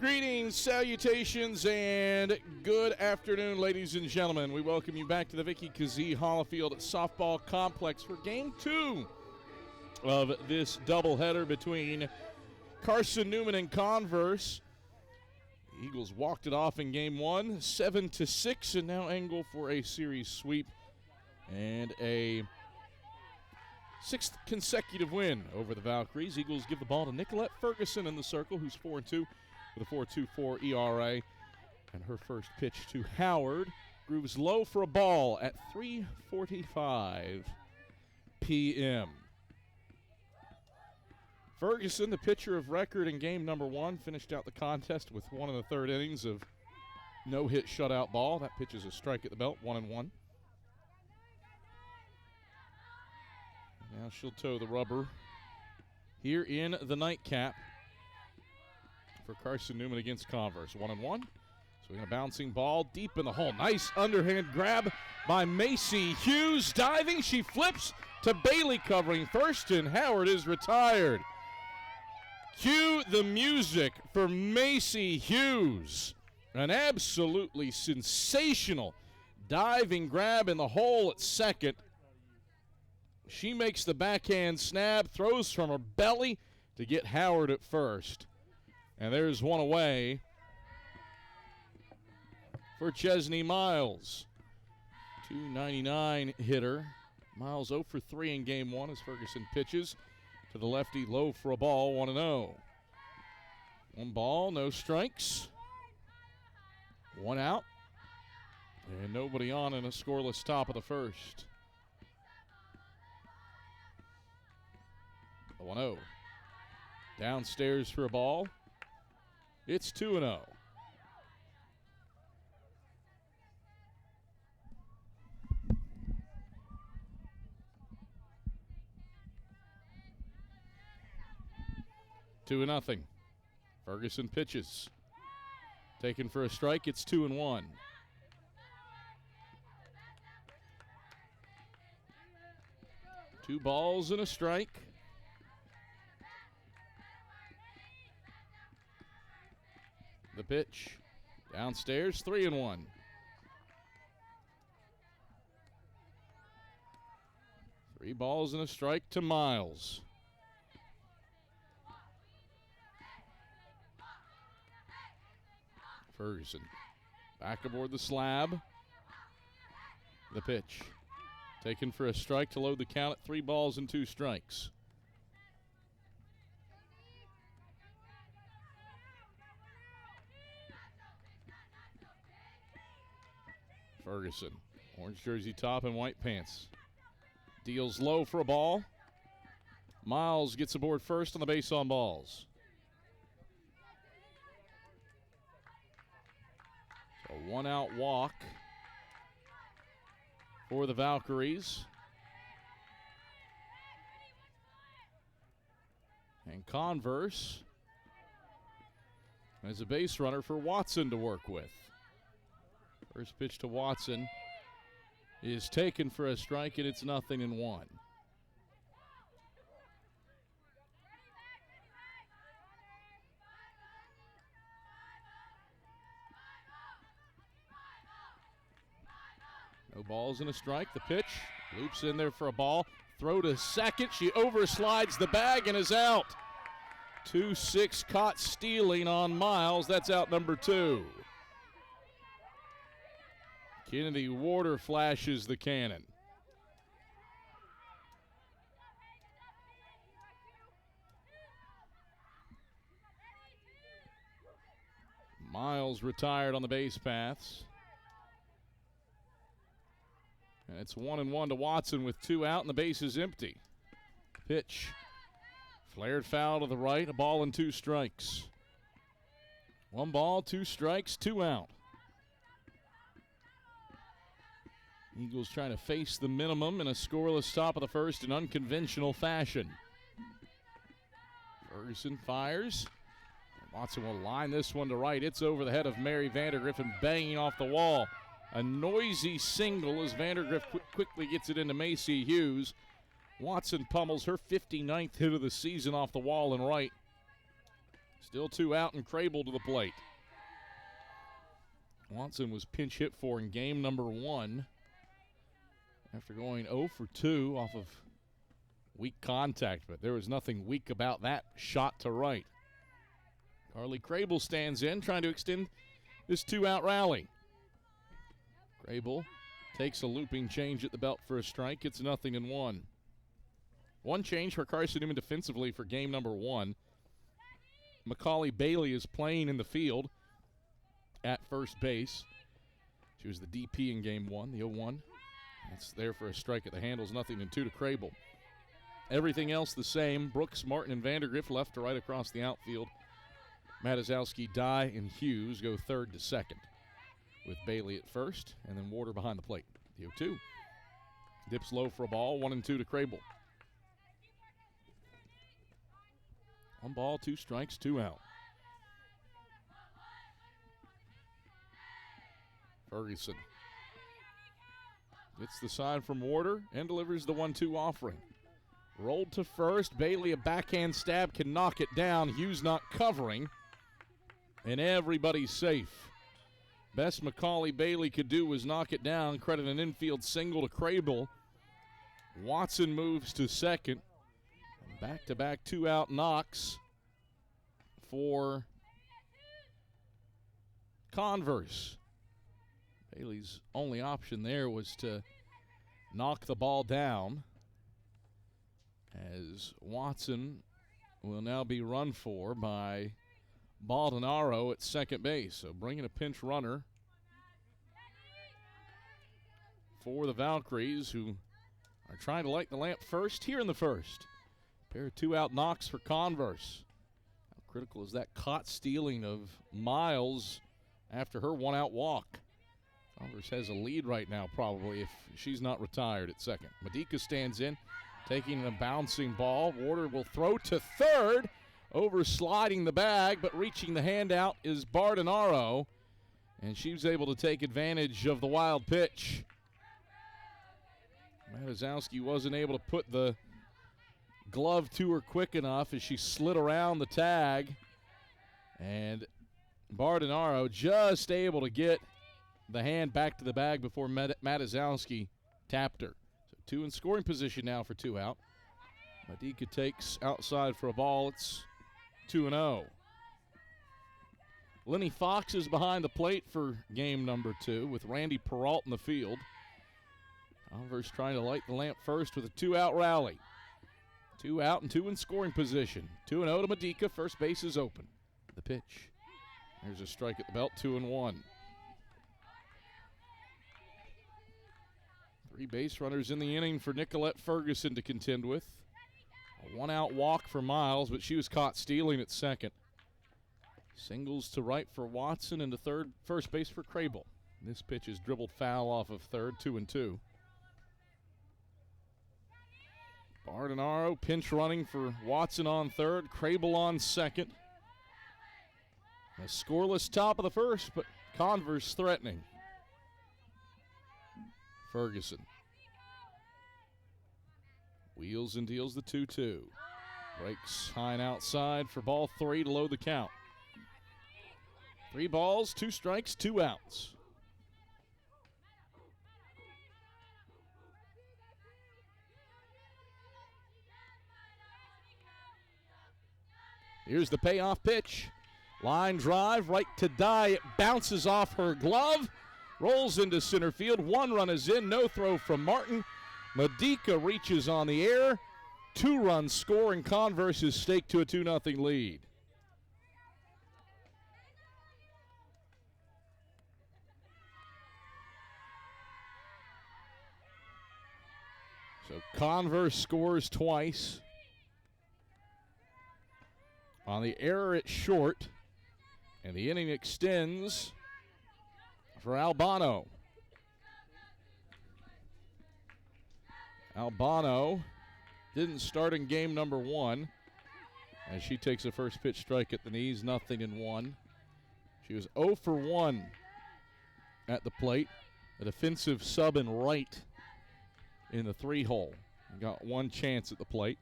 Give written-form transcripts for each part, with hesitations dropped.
Greetings, salutations, and good afternoon, ladies and gentlemen. We welcome you back to the Vicky Kazee Hollifield Softball Complex for Game 2 of this doubleheader between Carson-Newman and Converse. The Eagles walked it off in Game 1, 7-6, and now angle for a series sweep and a sixth consecutive win over the Valkyries. Eagles give the ball to Nicolette Ferguson in the circle, who's 4-2 with a 4.24 ERA. And her first pitch to Howard grooves low for a ball at 3:45 p.m. Ferguson, the pitcher of record in game number 1, finished out the contest with 1 1/3 innings of no-hit shutout ball. That pitch is a strike at the belt, 1-1. Now she'll toe the rubber here in the nightcap for Carson-Newman against Converse. 1-1. Swinging a bouncing ball deep in the hole. Nice underhand grab by Macy Hughes. Diving, she flips to Bailey covering first, and Howard is retired. Cue the music for Macy Hughes. An absolutely sensational diving grab in the hole at second. She makes the backhand snap, throws from her belly to get Howard at first. And there's one away for Chesney Miles. .299 hitter. Miles 0 for 3 in game 1 as Ferguson pitches to the lefty, low for a ball, 1-0. 1 ball, no strikes. 1 out. And nobody on in a scoreless top of the first. 1-0. Downstairs for a ball. It's 2-0. Two nothing. Ferguson pitches. Taken for a strike. It's 2-1. Two balls and a strike. The pitch. Downstairs, 3-1. Three balls and a strike to Miles. Ferguson back aboard the slab. The pitch. Taken for a strike to load the count at 3 balls and 2 strikes. Ferguson, orange jersey top and white pants. Deals low for a ball. Miles gets aboard first on the base on balls. So 1 out walk for the Valkyries. And Converse has a base runner for Watson to work with. First pitch to Watson is taken for a strike, and it's 0-1. No balls and a strike. The pitch loops in there for a ball. Throw to second. She overslides the bag and is out. 2-6 caught stealing on Miles. That's out number 2. Kennedy Warder flashes the cannon. Miles retired on the base paths. And it's 1-1 to Watson with 2 out and the base is empty. Pitch. Flared foul to the right, a ball and 2 strikes. 1 ball, 2 strikes, 2 out. Eagles trying to face the minimum in a scoreless top of the first in unconventional fashion. Ferguson fires. Watson will line this one to right. It's over the head of Mary Vandergriff and banging off the wall. A noisy single as Vandergriff quickly gets it into Macy Hughes. Watson pummels her 59th hit of the season off the wall and right. Still 2 out and Crable to the plate. Watson was pinch hit for in game number 1 after going 0 for 2 off of weak contact, but there was nothing weak about that shot to right. Carly Crable stands in, trying to extend this 2-out rally. Crable takes a looping change at the belt for a strike. It's 0-1. One change for Carson-Newman defensively for game number 1. Macaulay Bailey is playing in the field at first base. She was the DP in game 1, the 0-1. That's there for a strike at the handles, 0-2 to Crable. Everything else the same. Brooks, Martin, and Vandergrift left to right across the outfield. Matizowski, Dye, and Hughes go third to second, with Bailey at first, and then Warder behind the plate. The 0-2. Dips low for a ball, 1-2 to Crable. 1 ball, 2 strikes, 2 out. Ferguson gets the sign from Warder and delivers the 1-2 offering. Rolled to first. Bailey, a backhand stab, can knock it down. Hughes not covering, and everybody's safe. Best Macaulay Bailey could do was knock it down. Credit an infield single to Crable. Watson moves to second. Back-to-back 2-out knocks for Converse. Bailey's only option there was to knock the ball down, as Watson will now be run for by Baldonaro at second base. So bringing a pinch runner for the Valkyries, who are trying to light the lamp first here in the first. Pair of 2-out knocks for Converse. How critical is that caught stealing of Miles after her 1-out walk? Converse has a lead right now, probably, if she's not retired at second. Medica stands in, taking a bouncing ball. Warder will throw to third, over-sliding the bag, but reaching the handout is Bardonaro, and she was able to take advantage of the wild pitch. Matizowski wasn't able to put the glove to her quick enough as she slid around the tag, and Bardonaro just able to get the hand back to the bag before Matizowski tapped her. So 2 in scoring position now for 2 out. Medica takes outside for a ball. It's 2-0. Lenny Fox is behind the plate for game number 2 with Randy Peralt in the field. Converse trying to light the lamp first with a 2-out rally. 2 out and 2 in scoring position. 2-0 to Medica. First base is open. The pitch. There's a strike at the belt, 2-1. 3 base runners in the inning for Nicolette Ferguson to contend with. A 1-out walk for Miles, but she was caught stealing at second. Singles to right for Watson and to first base for Crable. This pitch is dribbled foul off of third, 2-2. Bardonaro pinch running for Watson on third, Crable on second. A scoreless top of the first, but Converse threatening. Ferguson wheels and deals the 2-2. Breaks high and outside for ball 3 to load the count. 3 balls, 2 strikes, 2 outs. Here's the payoff pitch. Line drive right to Dye. It bounces off her glove. Rolls into center field. 1 run is in. No throw from Martin. Medica reaches on the air. 2 runs score, and Converse is staked to a 2-0 lead. So Converse scores twice. On the error at short, and the inning extends for Albano. Albano didn't start in game number 1 as she takes a first pitch strike at the knees, 0-1. She was 0 for 1 at the plate. A defensive sub and right in the 3-hole. Got 1 chance at the plate.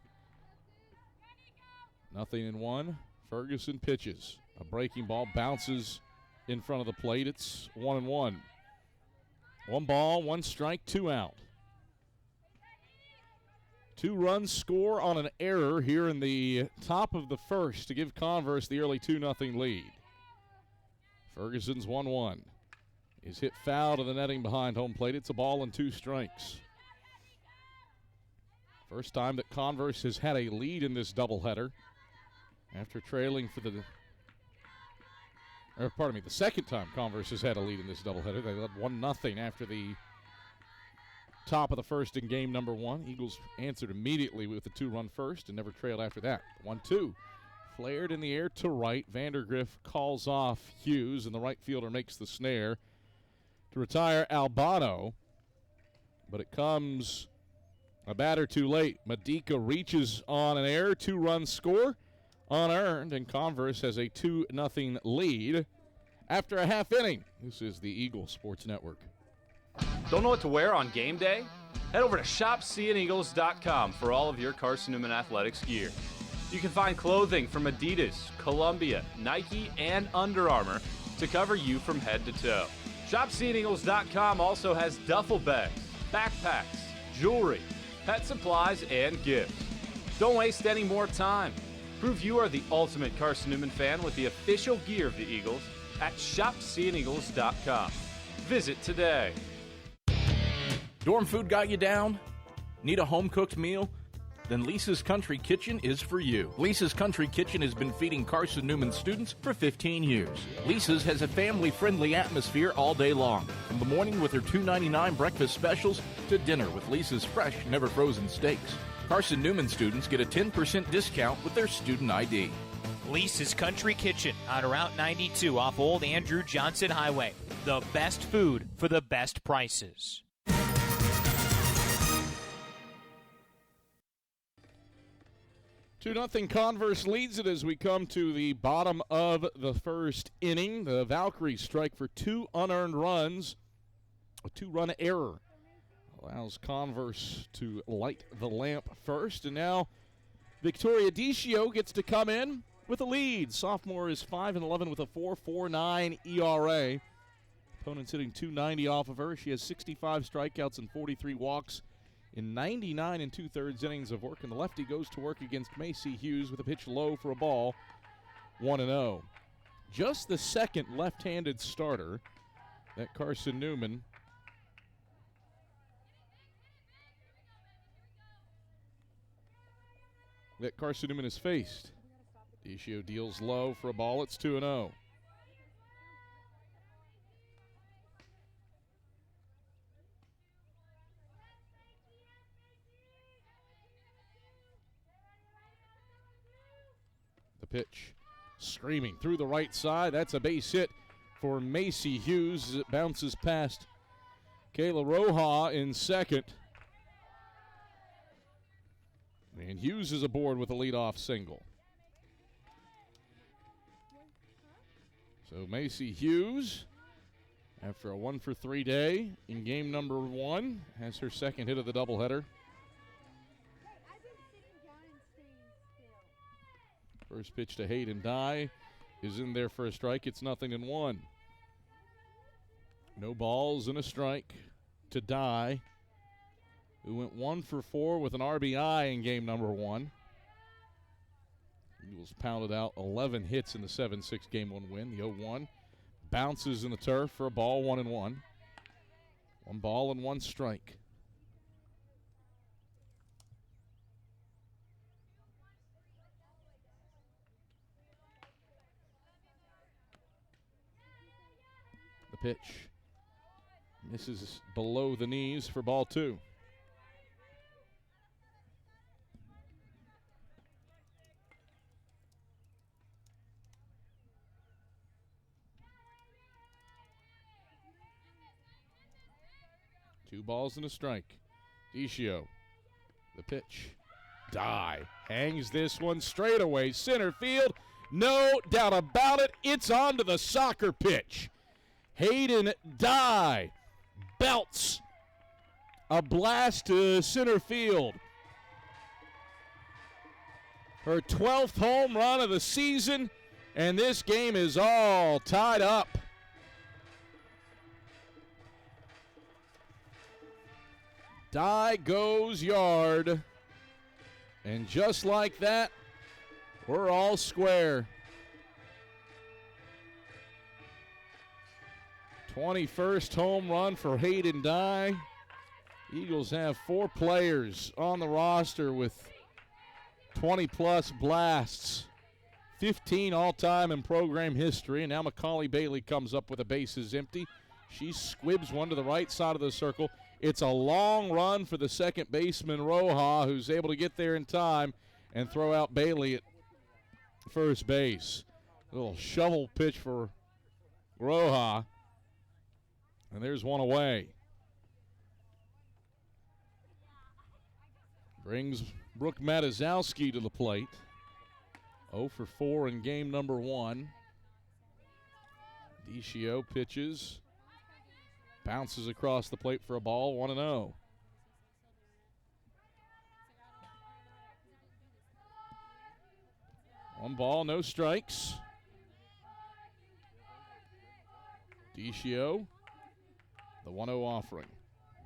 0-1 Ferguson pitches. A breaking ball bounces in front of the plate. It's 1-1. 1 ball, 1 strike, 2 out. 2 runs score on an error here in the top of the first to give Converse the early 2-0 lead. Ferguson's 1-1. Is hit foul to the netting behind home plate. It's a ball and 2 strikes. First time that Converse has had a lead in this doubleheader after trailing for the second time Converse has had a lead in this doubleheader. They led 1-0 after the top of the first in game number 1. Eagles answered immediately with a 2-run first and never trailed after that. 1-2. Flared in the air to right. Vandergriff calls off Hughes, and the right fielder makes the snare to retire Albano. But it comes a batter too late. Medica reaches on an error. 2-run score unearned, and Converse has a 2-0 lead after a half inning. This is the Eagle Sports Network. Don't know what to wear on game day? Head over to shopseeandeagles.com for all of your Carson-Newman athletics gear. You can find clothing from Adidas, Columbia, Nike, and Under Armour to cover you from head to toe. ShopSeeAndEagles.com also has duffel bags, backpacks, jewelry, pet supplies, and gifts. Don't waste any more time. Prove you are the ultimate Carson-Newman fan with the official gear of the Eagles at ShopSeeAndEagles.com. Visit today. Dorm food got you down? Need a home-cooked meal? Then Lisa's Country Kitchen is for you. Lisa's Country Kitchen has been feeding Carson-Newman students for 15 years. Lisa's has a family-friendly atmosphere all day long, from the morning with her $2.99 breakfast specials to dinner with Lisa's fresh, never-frozen steaks. Carson-Newman students get a 10% discount with their student ID. Lisa's Country Kitchen on Route 92 off Old Andrew Johnson Highway. The best food for the best prices. 2-0 Converse leads it as we come to the bottom of the first inning. The Valkyries strike for 2 unearned runs. A 2-run error allows Converse to light the lamp first. And now Victoria Decio gets to come in with a lead. Sophomore is 5-11 with a 4.49 ERA. Opponent's hitting .290 off of her. She has 65 strikeouts and 43 walks in 99 2/3 innings of work, and the lefty goes to work against Macy Hughes with a pitch low for a ball, 1-0. Just the second left-handed starter that Carson-Newman has faced. Decio deals low for a ball. It's 2-0. Pitch screaming through the right side. That's a base hit for Macy Hughes as it bounces past Kayla Roja in second. And Hughes is aboard with a leadoff single. So Macy Hughes, after a 1-for-3 day in game number 1, has her second hit of the doubleheader. First pitch to Hayden Dye is in there for a strike. It's 0-1. No balls and a strike to Dye, who went 1-for-4 with an RBI in game number 1. Eagles pounded out 11 hits in the 7-6 game 1 win. The 0-1 bounces in the turf for a ball, 1-1. 1 ball and 1 strike. Pitch misses below the knees for ball 2. Two balls and a strike. Decio, the pitch. Dye hangs this one straight away. Center field. No doubt about it. It's on to the soccer pitch. Hayden Dye belts a blast to center field. her 12th home run of the season, and this game is all tied up. Dye goes yard, and just like that, we're all square. 21st home run for Hayden Dye. Eagles have 4 players on the roster with 20-plus blasts, 15 all-time in program history, and now Macaulay Bailey comes up with a bases empty. She squibs one to the right side of the circle. It's a long run for the second baseman, Roja, who's able to get there in time and throw out Bailey at first base. A little shovel pitch for Roja, and there's one away. Brings Brooke Matazowski to the plate. 0 for 4 in game number 1. Decio pitches. Bounces across the plate for a ball, 1-0. One ball, no strikes. Decio, the 1-0 offering.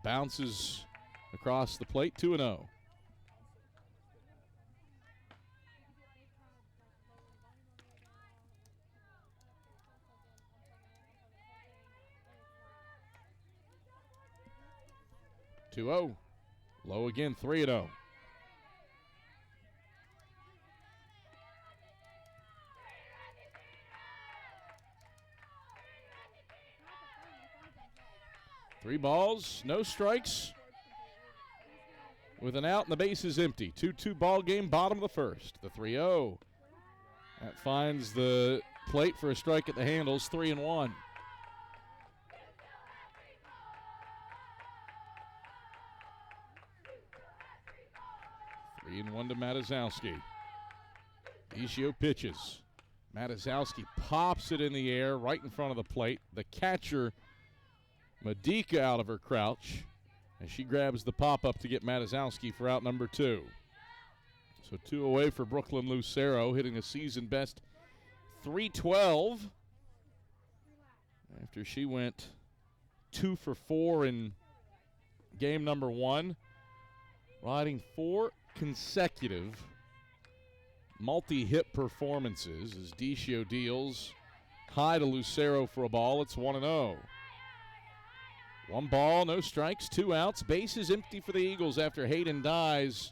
Bounces across the plate, 2-0. Low again, 3-0. Three balls, no strikes. With an out and the base is empty. 2-2 ball game, bottom of the first. The 3-0. That finds the plate for a strike at the handles, 3-1. 3-1 to Matazowski. Decio pitches. Matazowski pops it in the air right in front of the plate. The catcher, Medica, out of her crouch, and she grabs the pop-up to get Matazowski for out number 2. So 2 away for Brooklyn Lucero, hitting a season-best .312 after she went 2 for 4 in game number 1, riding 4 consecutive multi-hit performances as Decio deals high to Lucero for a ball. It's 1-0. 1 ball, no strikes, 2 outs. Base is empty for the Eagles after Hayden Dye's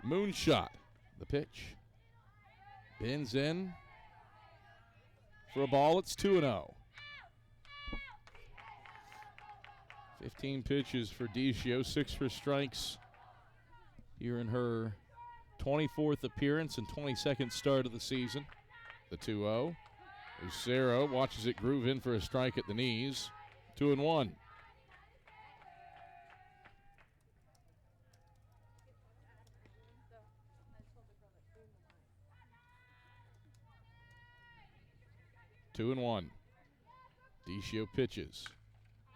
moonshot. The pitch. Bends in for a ball. It's 2-0. 15 pitches for Decio, 6 for strikes here in her 24th appearance and 22nd start of the season. The 2-0. Lucero watches it groove in for a strike at the knees. 2-1. Decio pitches.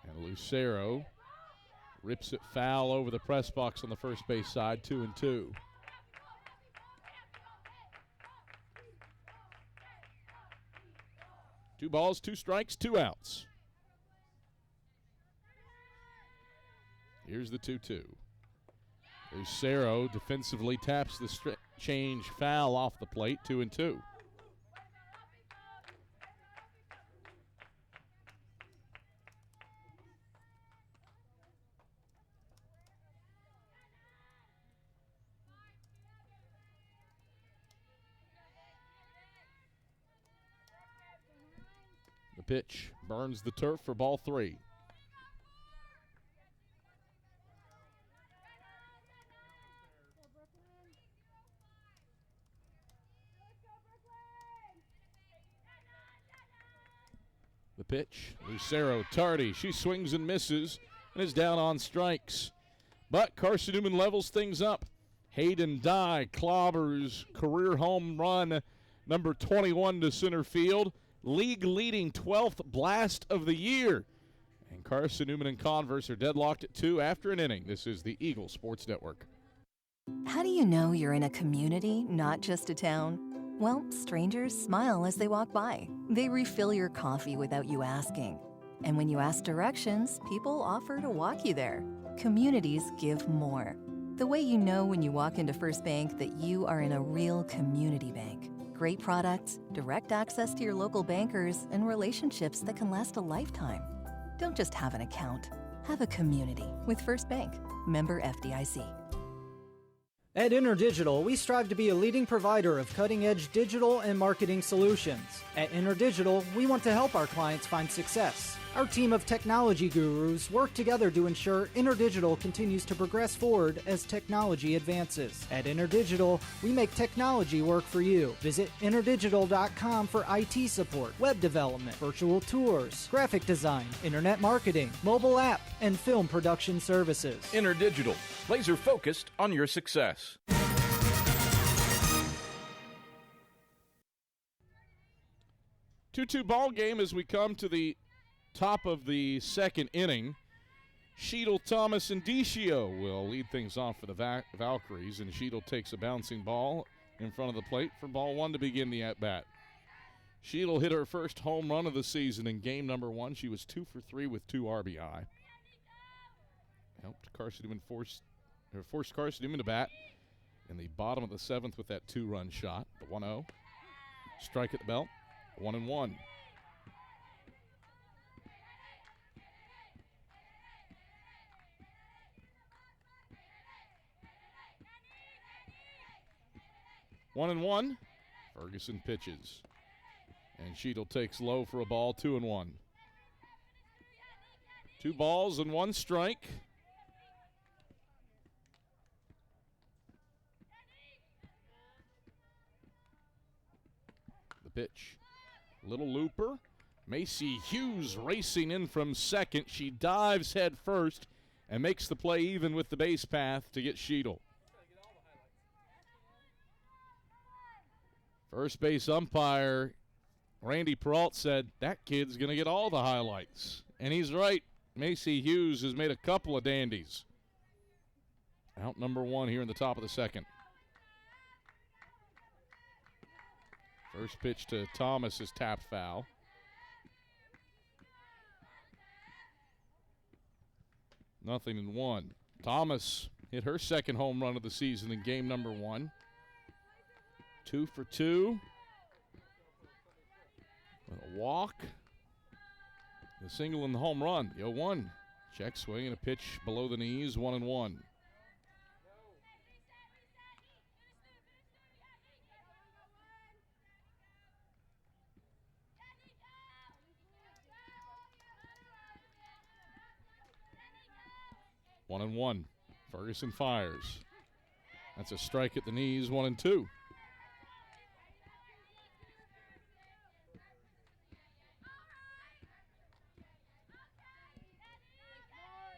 And Lucero rips it foul over the press box on the first base side, 2-2. Two balls, 2 strikes, 2 outs. Here's the 2-2. Lucero defensively taps the change foul off the plate, 2-2. The pitch burns the turf for ball 3. The pitch, Lucero tardy. She swings and misses and is down on strikes. But Carson-Newman levels things up. Hayden Dye clobbers career home run number 21 to center field. League-leading 12th blast of the year. And Carson-Newman and Converse are deadlocked at 2 after an inning. This is the Eagle Sports Network. How do you know you're in a community, not just a town? Well, strangers smile as they walk by. They refill your coffee without you asking. And when you ask directions, people offer to walk you there. Communities give more. The way you know when you walk into First Bank that you are in a real community bank. Great products, direct access to your local bankers, and relationships that can last a lifetime. Don't just have an account. Have a community with First Bank. Member FDIC. At InterDigital, we strive to be a leading provider of cutting-edge digital and marketing solutions. At InterDigital, we want to help our clients find success. Our team of technology gurus work together to ensure InterDigital continues to progress forward as technology advances. At InterDigital, we make technology work for you. Visit interdigital.com for IT support, web development, virtual tours, graphic design, internet marketing, mobile app, and film production services. InterDigital, laser focused on your success. 2-2 ball game as we come to the top of the second inning. Sheedle, Thomas, and Decio will lead things off for the Valkyries, and Sheedle takes a bouncing ball in front of the plate for ball one to begin the at-bat. Sheedle hit her first home run of the season in game number 1. She was 2 for 3 with 2 RBI. Helped Carson-Newman forced Carson-Newman to bat in the bottom of the 7th with that 2-run shot. The 1-0. Strike at the belt. 1-1. One and one. Ferguson pitches. And Sheedle takes low for a ball, 2-1. 2 balls and 1 strike. The pitch. Little looper. Macy Hughes racing in from second. She dives head first and makes the play even with the base path to get Sheedle. First base umpire Randy Peralt said that kid's going to get all the highlights. And he's right. Macy Hughes has made a couple of dandies. Out number 1 here in the top of the second. First pitch to Thomas is tapped foul. Nothing in 1. Thomas hit her second home run of the season in game number 1. 2 for 2. With a walk. The single and the home run. The 0-1. Check swing and a pitch below the knees. 1-1. One and 1. Ferguson fires. That's a strike at the knees. 1-2.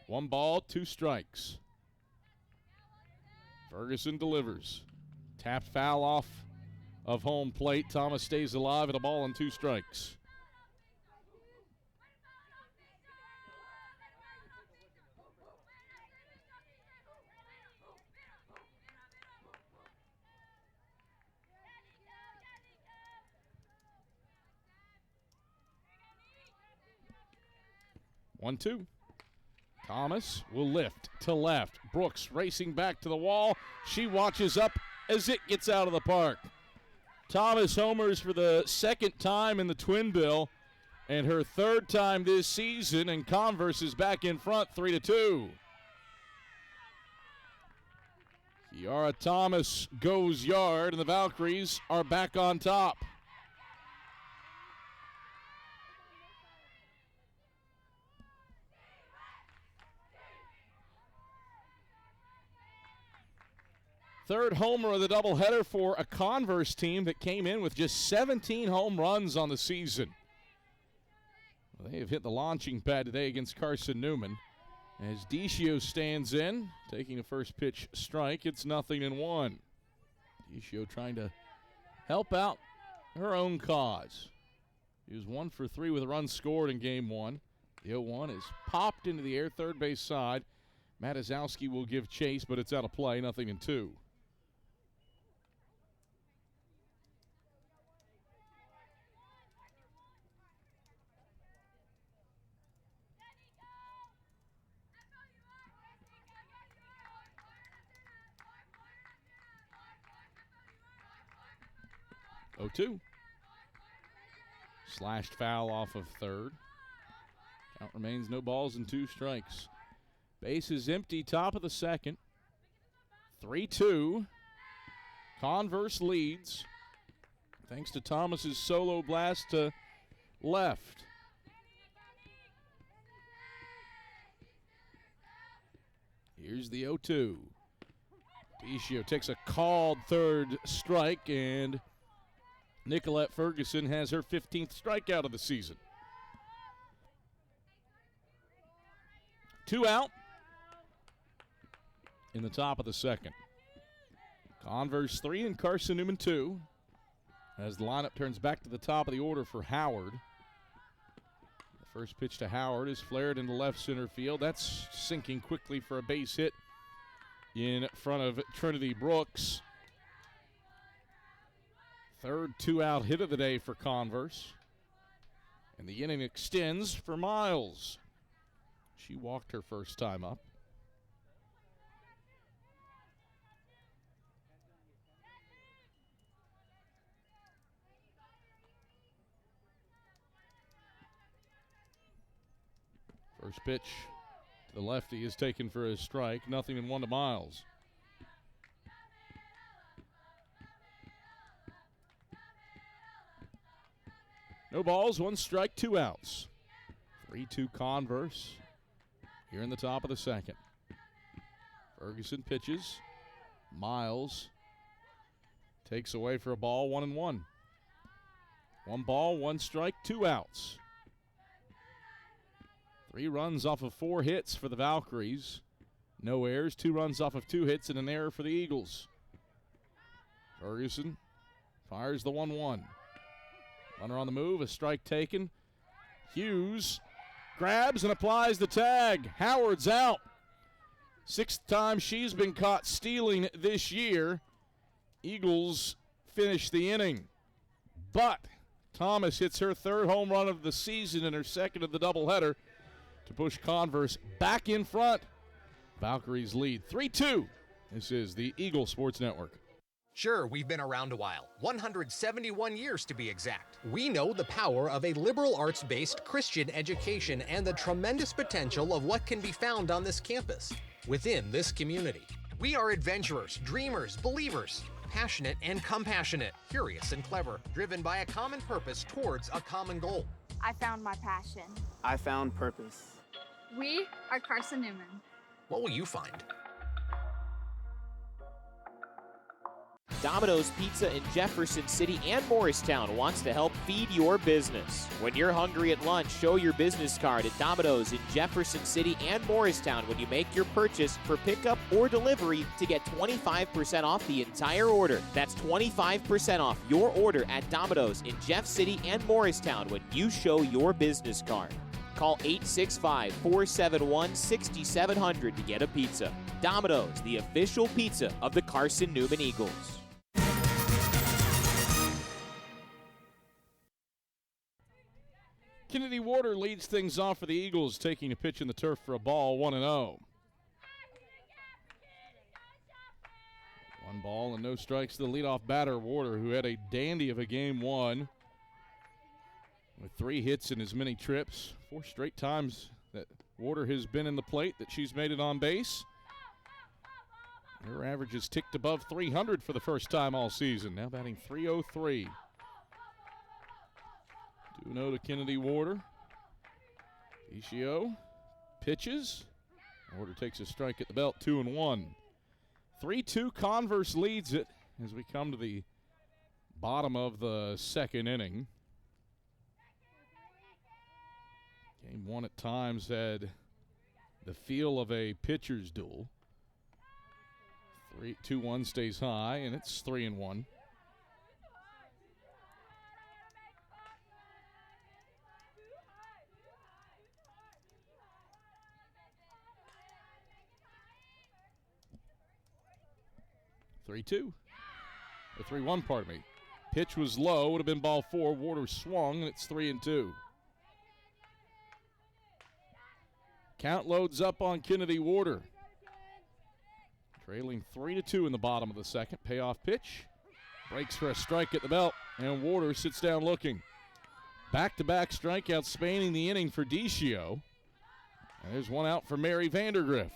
One ball, 2 strikes. Ferguson delivers. Tapped foul off of home plate. Thomas stays alive at a ball and 2 strikes. One, 2. Thomas will lift to left. Brooks racing back to the wall. She watches up as it gets out of the park. Thomas homers for the second time in the Twin Bill and her third time this season, and Converse is back in front 3-2. Kiara Thomas goes yard, and the Valkyries are back on top. Third homer of the doubleheader for a Converse team that came in with just 17 home runs on the season. Well, they have hit the launching pad today against Carson-Newman. As Decio stands in, taking a first pitch strike, it's 0-1. Decio trying to help out her own cause. He was 1 for 3 with a run scored in game 1. The 0-1 is popped into the air, third base side. Matizowski will give chase, but it's out of play, 0-2. Oh, 2. Slashed foul off of third. Count remains no balls and 2 strikes. Base is empty, top of the second. 3-2. Converse leads thanks to Thomas's solo blast to left. Here's the 0-2. Decio takes a called third strike, and Nicolette Ferguson has her 15th strikeout of the season. 2 out in the top of the second. Converse 3 and Carson-Newman 2 as the lineup turns back to the top of the order for Howard. The first pitch to Howard is flared into left center field. That's sinking quickly for a base hit in front of Trinity Brooks. Third 2-out hit of the day for Converse. And the inning extends for Miles. She walked her first time up. First pitch to the lefty is taken for a strike. 0-1 to Miles. No balls, 1 strike, 2 outs. 3-2 Converse here in the top of the second. Ferguson pitches. Miles takes away for a ball, 1-1. 1 ball, 1 strike, 2 outs. 3 runs off of 4 hits for the Valkyries. No errors, 2 runs off of 2 hits and an error for the Eagles. Ferguson fires the 1-1. Runner on the move, a strike taken. Hughes grabs and applies the tag. Howard's out. 6th time she's been caught stealing this year. Eagles finish the inning. But Thomas hits her 3rd home run of the season and her 2nd of the doubleheader to push Converse back in front. Valkyries lead 3-2. This is the Eagle Sports Network. Sure, we've been around a while, 171 years to be exact. We know the power of a liberal arts-based Christian education and the tremendous potential of what can be found on this campus, within this community. We are adventurers, dreamers, believers, passionate and compassionate, curious and clever, driven by a common purpose towards a common goal. I found my passion. I found purpose. We are Carson-Newman. What will you find? Domino's Pizza in Jefferson City and Morristown wants to help feed your business. When you're hungry at lunch, show your business card at Domino's in Jefferson City and Morristown when you make your purchase for pickup or delivery to get 25% off the entire order. That's 25% off your order at Domino's in Jeff City and Morristown when you show your business card. Call 865-471-6700 to get a pizza. Domino's, the official pizza of the Carson-Newman Eagles. Kennedy Warder leads things off for the Eagles, taking a pitch in the turf for a ball, 1-0. 1 ball and no strikes to the leadoff batter, Warder, who had a dandy of a game 1 with 3 hits in as many trips. 4 straight times that Warder has been in the plate that she's made it on base. Her average has ticked above 300 for the first time all season, now batting .303. 2-0 to Kennedy Warder. Decio pitches. Warder takes a strike at the belt, 2-1. 3-2 Converse leads it as we come to the bottom of the second inning. Game 1 at times had the feel of a pitcher's duel. 2-1 stays high, and it's 3-1. 3-2. Or 3-1, pardon me. Pitch was low, would have been ball 4. Warder swung, and it's 3-2. Count loads up on Kennedy Warder. Trailing 3-2 in the bottom of the second. Payoff pitch. Breaks for a strike at the belt, and Warder sits down looking. Back-to-back strikeouts spanning the inning for Decio. And there's one out for Mary Vandergriff.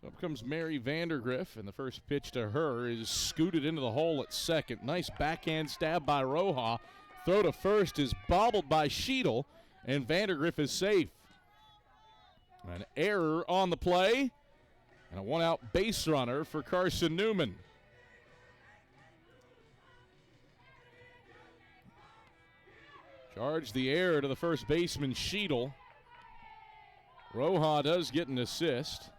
Up comes Mary Vandergriff, and the first pitch to her is scooted into the hole at second. Nice backhand stab by Roja. Throw to first is bobbled by Sheedle, and Vandergriff is safe. An error on the play, and a one-out base runner for Carson-Newman. Charge the error to the first baseman, Sheedle. Roja does get an assist,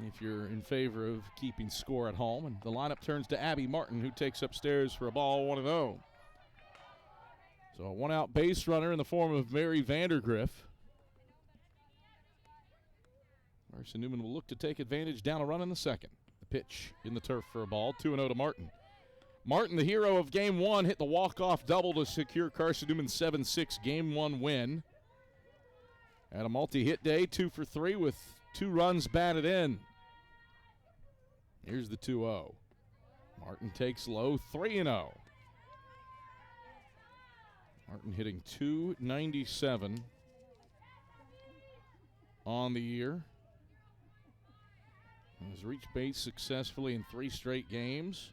if you're in favor of keeping score at home. And the lineup turns to Abby Martin, who takes upstairs for a ball 1-0. So a one-out base runner in the form of Mary Vandergriff. Carson-Newman will look to take advantage down a run in the second. The pitch in the turf for a ball, 2-0 to Martin. Martin, the hero of Game 1, hit the walk-off double to secure Carson-Newman's 7-6 Game 1 win. Had a multi-hit day, 2 for 3 with 2 runs batted in. Here's the 2-0. Martin takes low, 3-0. Martin hitting .297 on the year. Has reached base successfully in 3 straight games.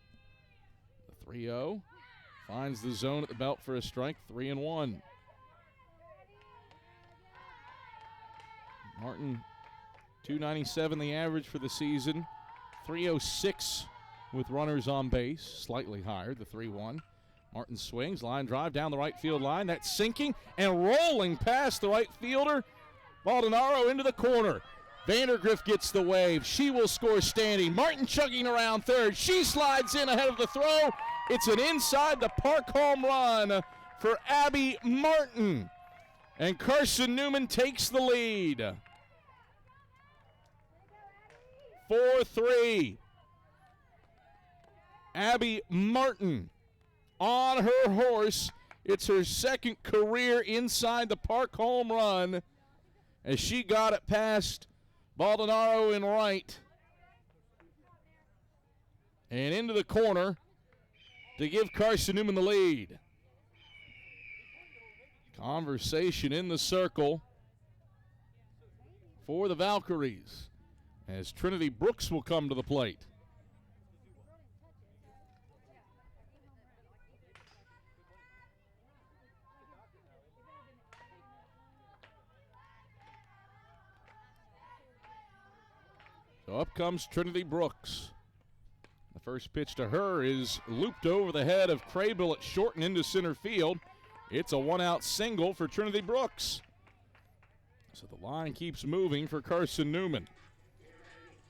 The 3-0 finds the zone at the belt for a strike, 3-1. Martin, .297 the average for the season. .306 with runners on base, slightly higher, the 3-1. Martin swings, line drive down the right field line. That's sinking and rolling past the right fielder. Baldonaro into the corner. Vandergriff gets the wave. She will score standing. Martin chugging around third. She slides in ahead of the throw. It's an inside the park home run for Abby Martin. And Carson-Newman takes the lead. 4-3. Abby Martin on her horse. It's her second career inside the park home run as she got it past Baldonaro in right and into the corner to give Carson-Newman the lead. Conversation in the circle for the Valkyries as Trinity Brooks will come to the plate. So up comes Trinity Brooks. The first pitch to her is looped over the head of Craybill at short and into center field. It's a one-out single for Trinity Brooks. So the line keeps moving for Carson-Newman.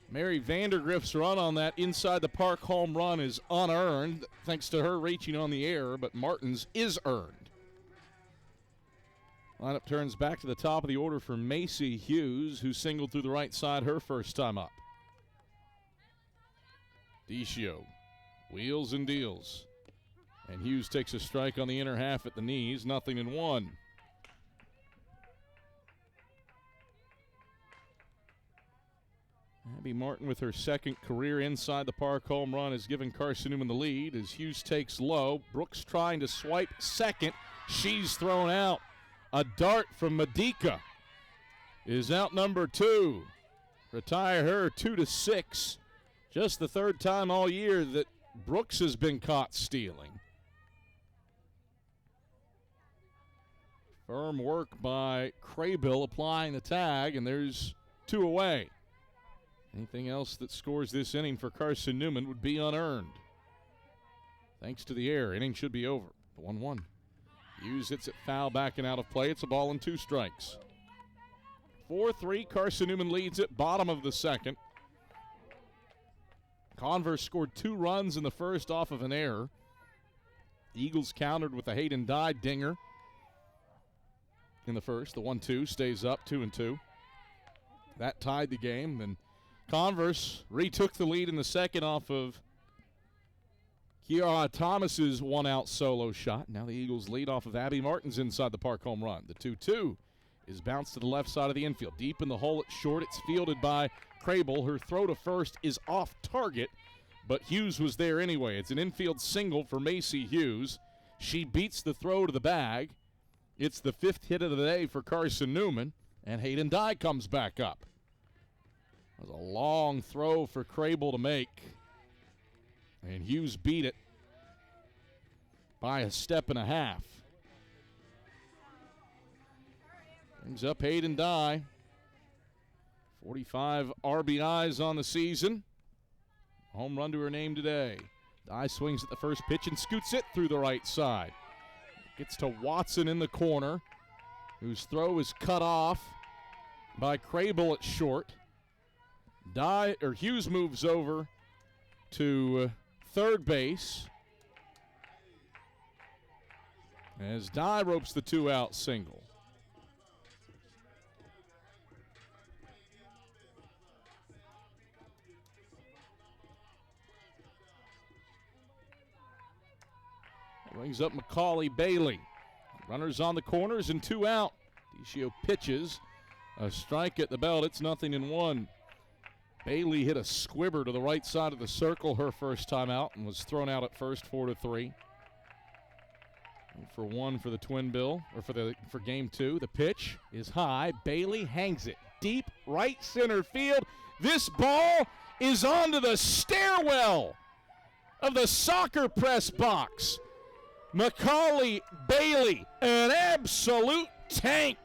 Mary Vandergriff's run on that inside the park home run is unearned, thanks to her reaching on the error, but Martin's is earned. Lineup turns back to the top of the order for Macy Hughes, who singled through the right side her first time up. Decio wheels and deals. And Hughes takes a strike on the inner half at the knees, 0-1. Abby Martin with her second career inside the park home run has given Carson-Newman the lead as Hughes takes low. Brooks trying to swipe second. She's thrown out. A dart from Medica is out number 2. Retire her 2-6. Just the third time all year that Brooks has been caught stealing. Firm work by Craybill applying the tag, and there's 2 away. Anything else that scores this inning for Carson-Newman would be unearned. Thanks to the error, inning should be over. The 1-1. Hughes hits it foul back and out of play. It's a ball and 2 strikes. 4-3, Carson-Newman leads it, bottom of the second. Converse scored 2 runs in the first off of an error. The Eagles countered with a Hayden Dye dinger in the first. The 1-2 stays up, 2-2. That tied the game. Then Converse retook the lead in the second off of Kiara Thomas's one-out solo shot. Now the Eagles lead off of Abby Martin's inside the park home run. The 2-2 is bounced to the left side of the infield. Deep in the hole at short. It's fielded by Crable. Her throw to first is off target, but Hughes was there anyway. It's an infield single for Macy Hughes. She beats the throw to the bag. It's the 5th hit of the day for Carson-Newman, and Hayden Dye comes back up. It was a long throw for Crable to make, and Hughes beat it by a step and a half. Brings up Hayden Dye. 45 RBIs on the season. Home run to her name today. Dye swings at the first pitch and scoots it through the right side. Gets to Watson in the corner, whose throw is cut off by Crable at short. Hughes moves over to third base as Dye ropes the 2-out single. Brings up Macaulay Bailey. Runners on the corners and 2 out. DeCio pitches. A strike at the belt. It's 0-1. Bailey hit a squibber to the right side of the circle her first time out and was thrown out at first, 4-3. For 1 for the Twin Bill, or for game 2. The pitch is high. Bailey hangs it deep right center field. This ball is onto the stairwell of the soccer press box. Macaulay Bailey, an absolute tank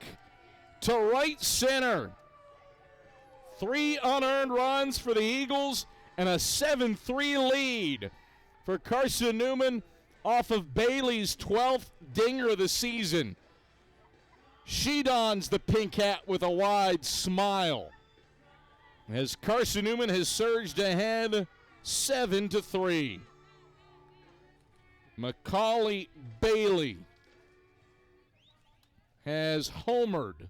to right center. 3 unearned runs for the Eagles and a 7-3 lead for Carson-Newman off of Bailey's 12th dinger of the season. She dons the pink hat with a wide smile as Carson-Newman has surged ahead 7-3. Macaulay Bailey has homered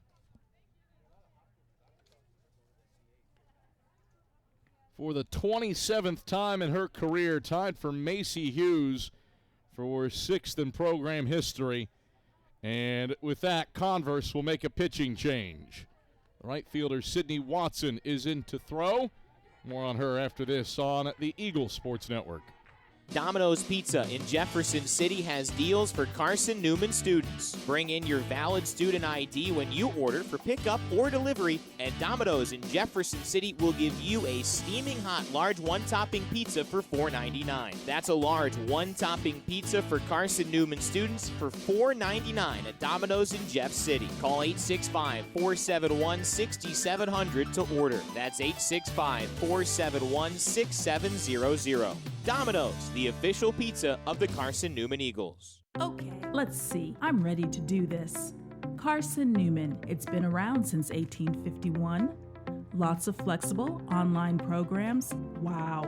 for the 27th time in her career, tied for Macy Hughes for 6th in program history. And with that, Converse will make a pitching change. Right fielder Sydney Watson is in to throw. More on her after this on the Eagle Sports Network. Domino's Pizza in Jefferson City has deals for Carson-Newman students. Bring in your valid student ID when you order for pickup or delivery, and Domino's in Jefferson City will give you a steaming hot large one-topping pizza for $4.99. That's a large one-topping pizza for Carson-Newman students for $4.99 at Domino's in Jeff City. Call 865-471-6700 to order. That's 865-471-6700. Domino's, the official pizza of the Carson-Newman Eagles. Okay, let's see. I'm ready to do this. Carson-Newman. It's been around since 1851. Lots of flexible online programs. Wow.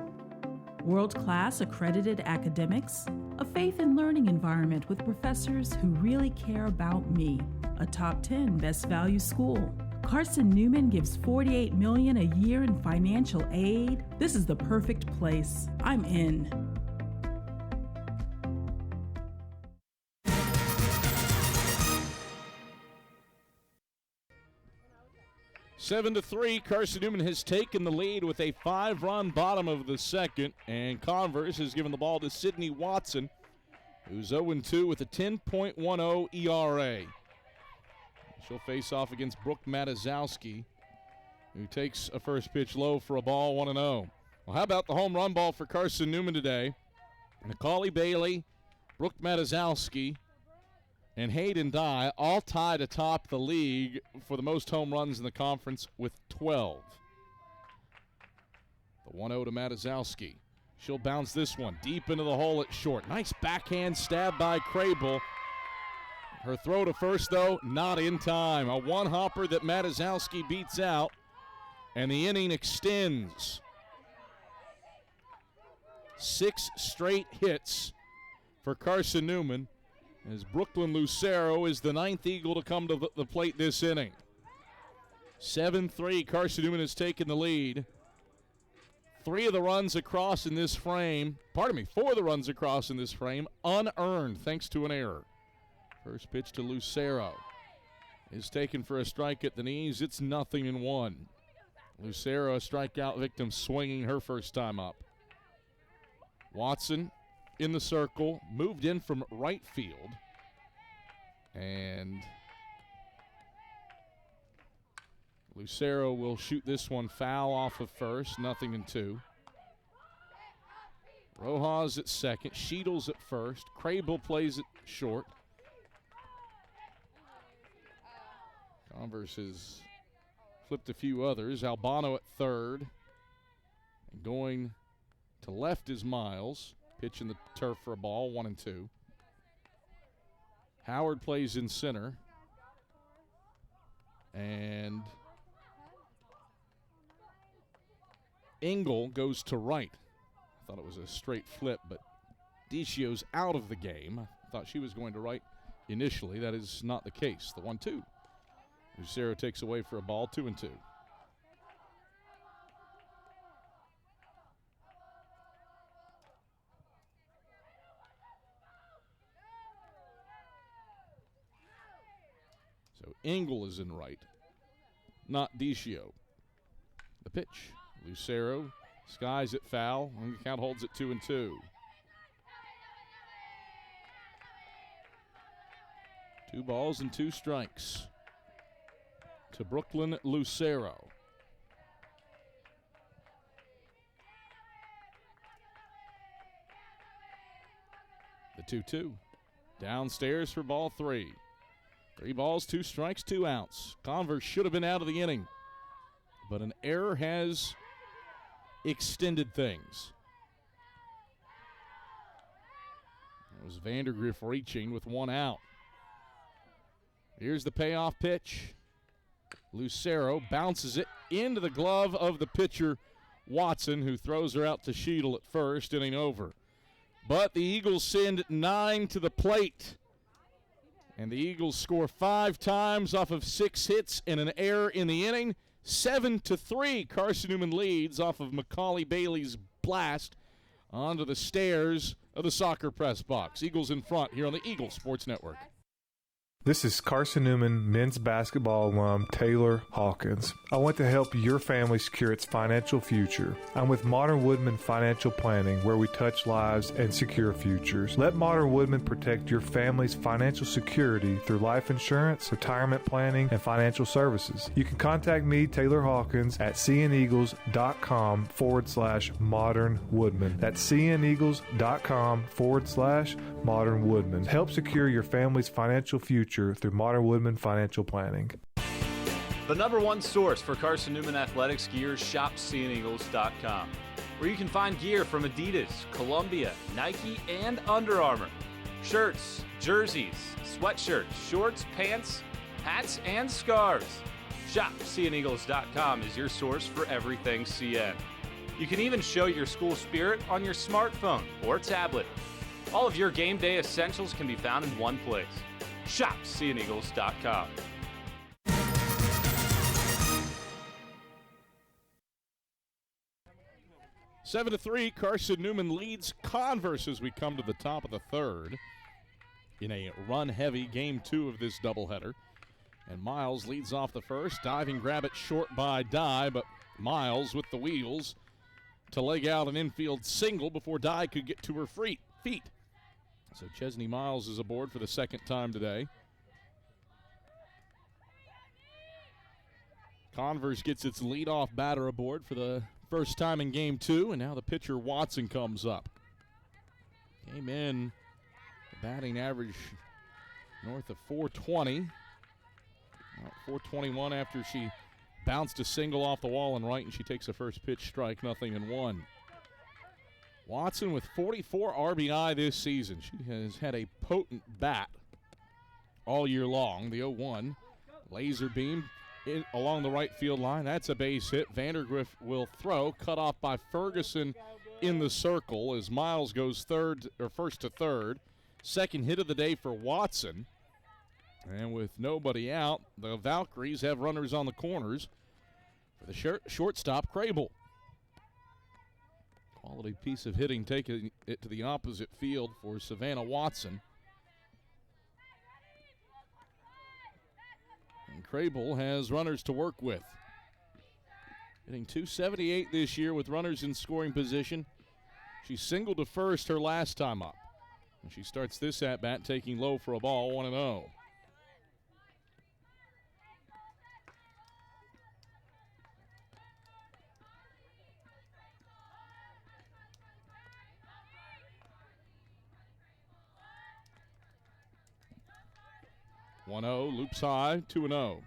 World-class accredited academics. A faith and learning environment with professors who really care about me. A top 10 best value school. Carson-Newman gives $48 million a year in financial aid. This is the perfect place. I'm in. Seven to 3, Carson-Newman has taken the lead with a 5-run bottom of the second, and Converse has given the ball to Sydney Watson, who's 0-2 with a 10.10 ERA. She'll face off against Brooke Matazowski, who takes a first pitch low for a ball, 1-0. Well, how about the home run ball for Carson-Newman today? Macaulay Bailey, Brooke Matazowski, and Hayden Dye all tied atop the league for the most home runs in the conference with 12. The 1-0 to Matazowski. She'll bounce this one deep into the hole at short. Nice backhand stab by Crable. Her throw to first, though, not in time. A one-hopper that Matizowski beats out, and the inning extends. 6 straight hits for Carson-Newman, as Brooklyn Lucero is the 9th Eagle to come to the plate this inning. 7-3, Carson-Newman has taken the lead. 4 of the runs across in this frame, unearned thanks to an error. First pitch to Lucero is taken for a strike at the knees. It's 0-1. Lucero, a strikeout victim, swinging her first time up. Watson in the circle, moved in from right field. And Lucero will shoot this one foul off of first, 0-2. Rojas at second, Sheetles at first. Crable plays it short. Converse has flipped a few others. Albano at third. And going to left is Miles. Pitching the turf for a ball, 1-2. Howard plays in center. And Engel goes to right. I thought it was a straight flip, but Dicio's out of the game. I thought she was going to right initially. That is not the case. The 1-2. Lucero takes away for a ball, 2-2. So Engel is in right, not Dicio. The pitch. Lucero skies it foul, and the count holds it 2-2. 2 balls and 2 strikes to Brooklyn Lucero. The 2-2. Downstairs for ball 3. 3 balls, 2 strikes, 2 outs. Converse should have been out of the inning, but an error has extended things. It was Vandergriff reaching with 1 out. Here's the payoff pitch. Lucero bounces it into the glove of the pitcher, Watson, who throws her out to Sheetle at first, inning over. But the Eagles send 9 to the plate. And the Eagles score 5 times off of 6 hits and an error in the inning. 7-3, Carson-Newman leads off of Macaulay Bailey's blast onto the stairs of the soccer press box. Eagles in front here on the Eagles Sports Network. This is Carson-Newman men's basketball alum Taylor Hawkins. I want to help your family secure its financial future. I'm with Modern Woodman Financial Planning, where we touch lives and secure futures. Let Modern Woodman protect your family's financial security through life insurance, retirement planning, and financial services. You can contact me, Taylor Hawkins, at cneagles.com/Modern Woodman. That's cneagles.com/Modern Woodman. Help secure your family's financial future through Modern Woodman Financial Planning. The #1 source for Carson-Newman athletics gear is shopseeandeagles.com, where you can find gear from Adidas, Columbia, Nike, and Under Armour. Shirts, jerseys, sweatshirts, shorts, pants, hats, and scarves. Shopseeandeagles.com is your source for everything CN. You can even show your school spirit on your smartphone or tablet. All of your game day essentials can be found in one place. ShopSeeAndEagles.com. Seven to 3, Carson-Newman leads Converse as we come to the top of the third in a run-heavy game 2 of this doubleheader. And Miles leads off the first, diving grab it short by Dye, but Miles with the wheels to leg out an infield single before Dye could get to her feet. So Chesney Miles is aboard for the second time today. Converse gets its leadoff batter aboard for the first time in game 2, and now the pitcher Watson comes up. Came in the batting average north of 420. 421 after she bounced a single off the wall and right, and she takes a first pitch strike, 0-1. Watson with 44 RBI this season. She has had a potent bat all year long. The 0-1 laser beam along the right field line. That's a base hit. Vandergriff will throw, cut off by Ferguson in the circle as Miles goes first to third. Second hit of the day for Watson. And with nobody out, the Valkyries have runners on the corners for the shortstop, Crable. Quality piece of hitting, taking it to the opposite field for Savannah Watson. And Crable has runners to work with. Hitting .278 this year with runners in scoring position. She singled to first her last time up. And she starts this at-bat taking low for a ball, 1-0. Loops high, 2-0.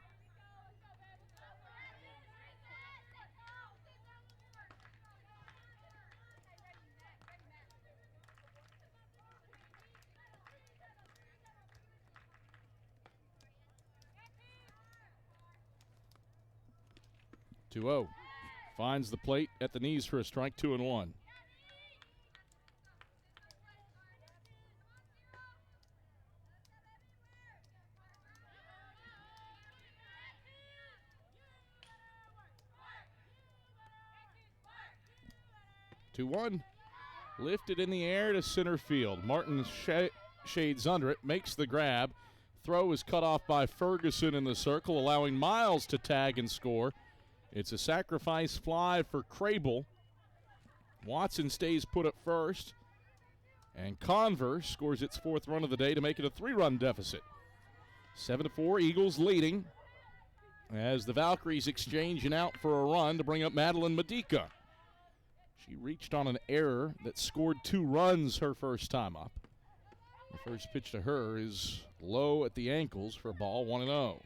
Finds the plate at the knees for a strike, 2-1. Lifted in the air to center field. Martin shades under it, makes the grab. Throw is cut off by Ferguson in the circle, allowing Miles to tag and score. It's a sacrifice fly for Crable. Watson stays put at first. And Converse scores its fourth run of the day to make it a 3-run deficit. 7-4, Eagles leading as the Valkyries exchange an out for a run to bring up Madeline Medica. She reached on an error that scored 2 runs her first time up. The first pitch to her is low at the ankles for a ball, 1-0.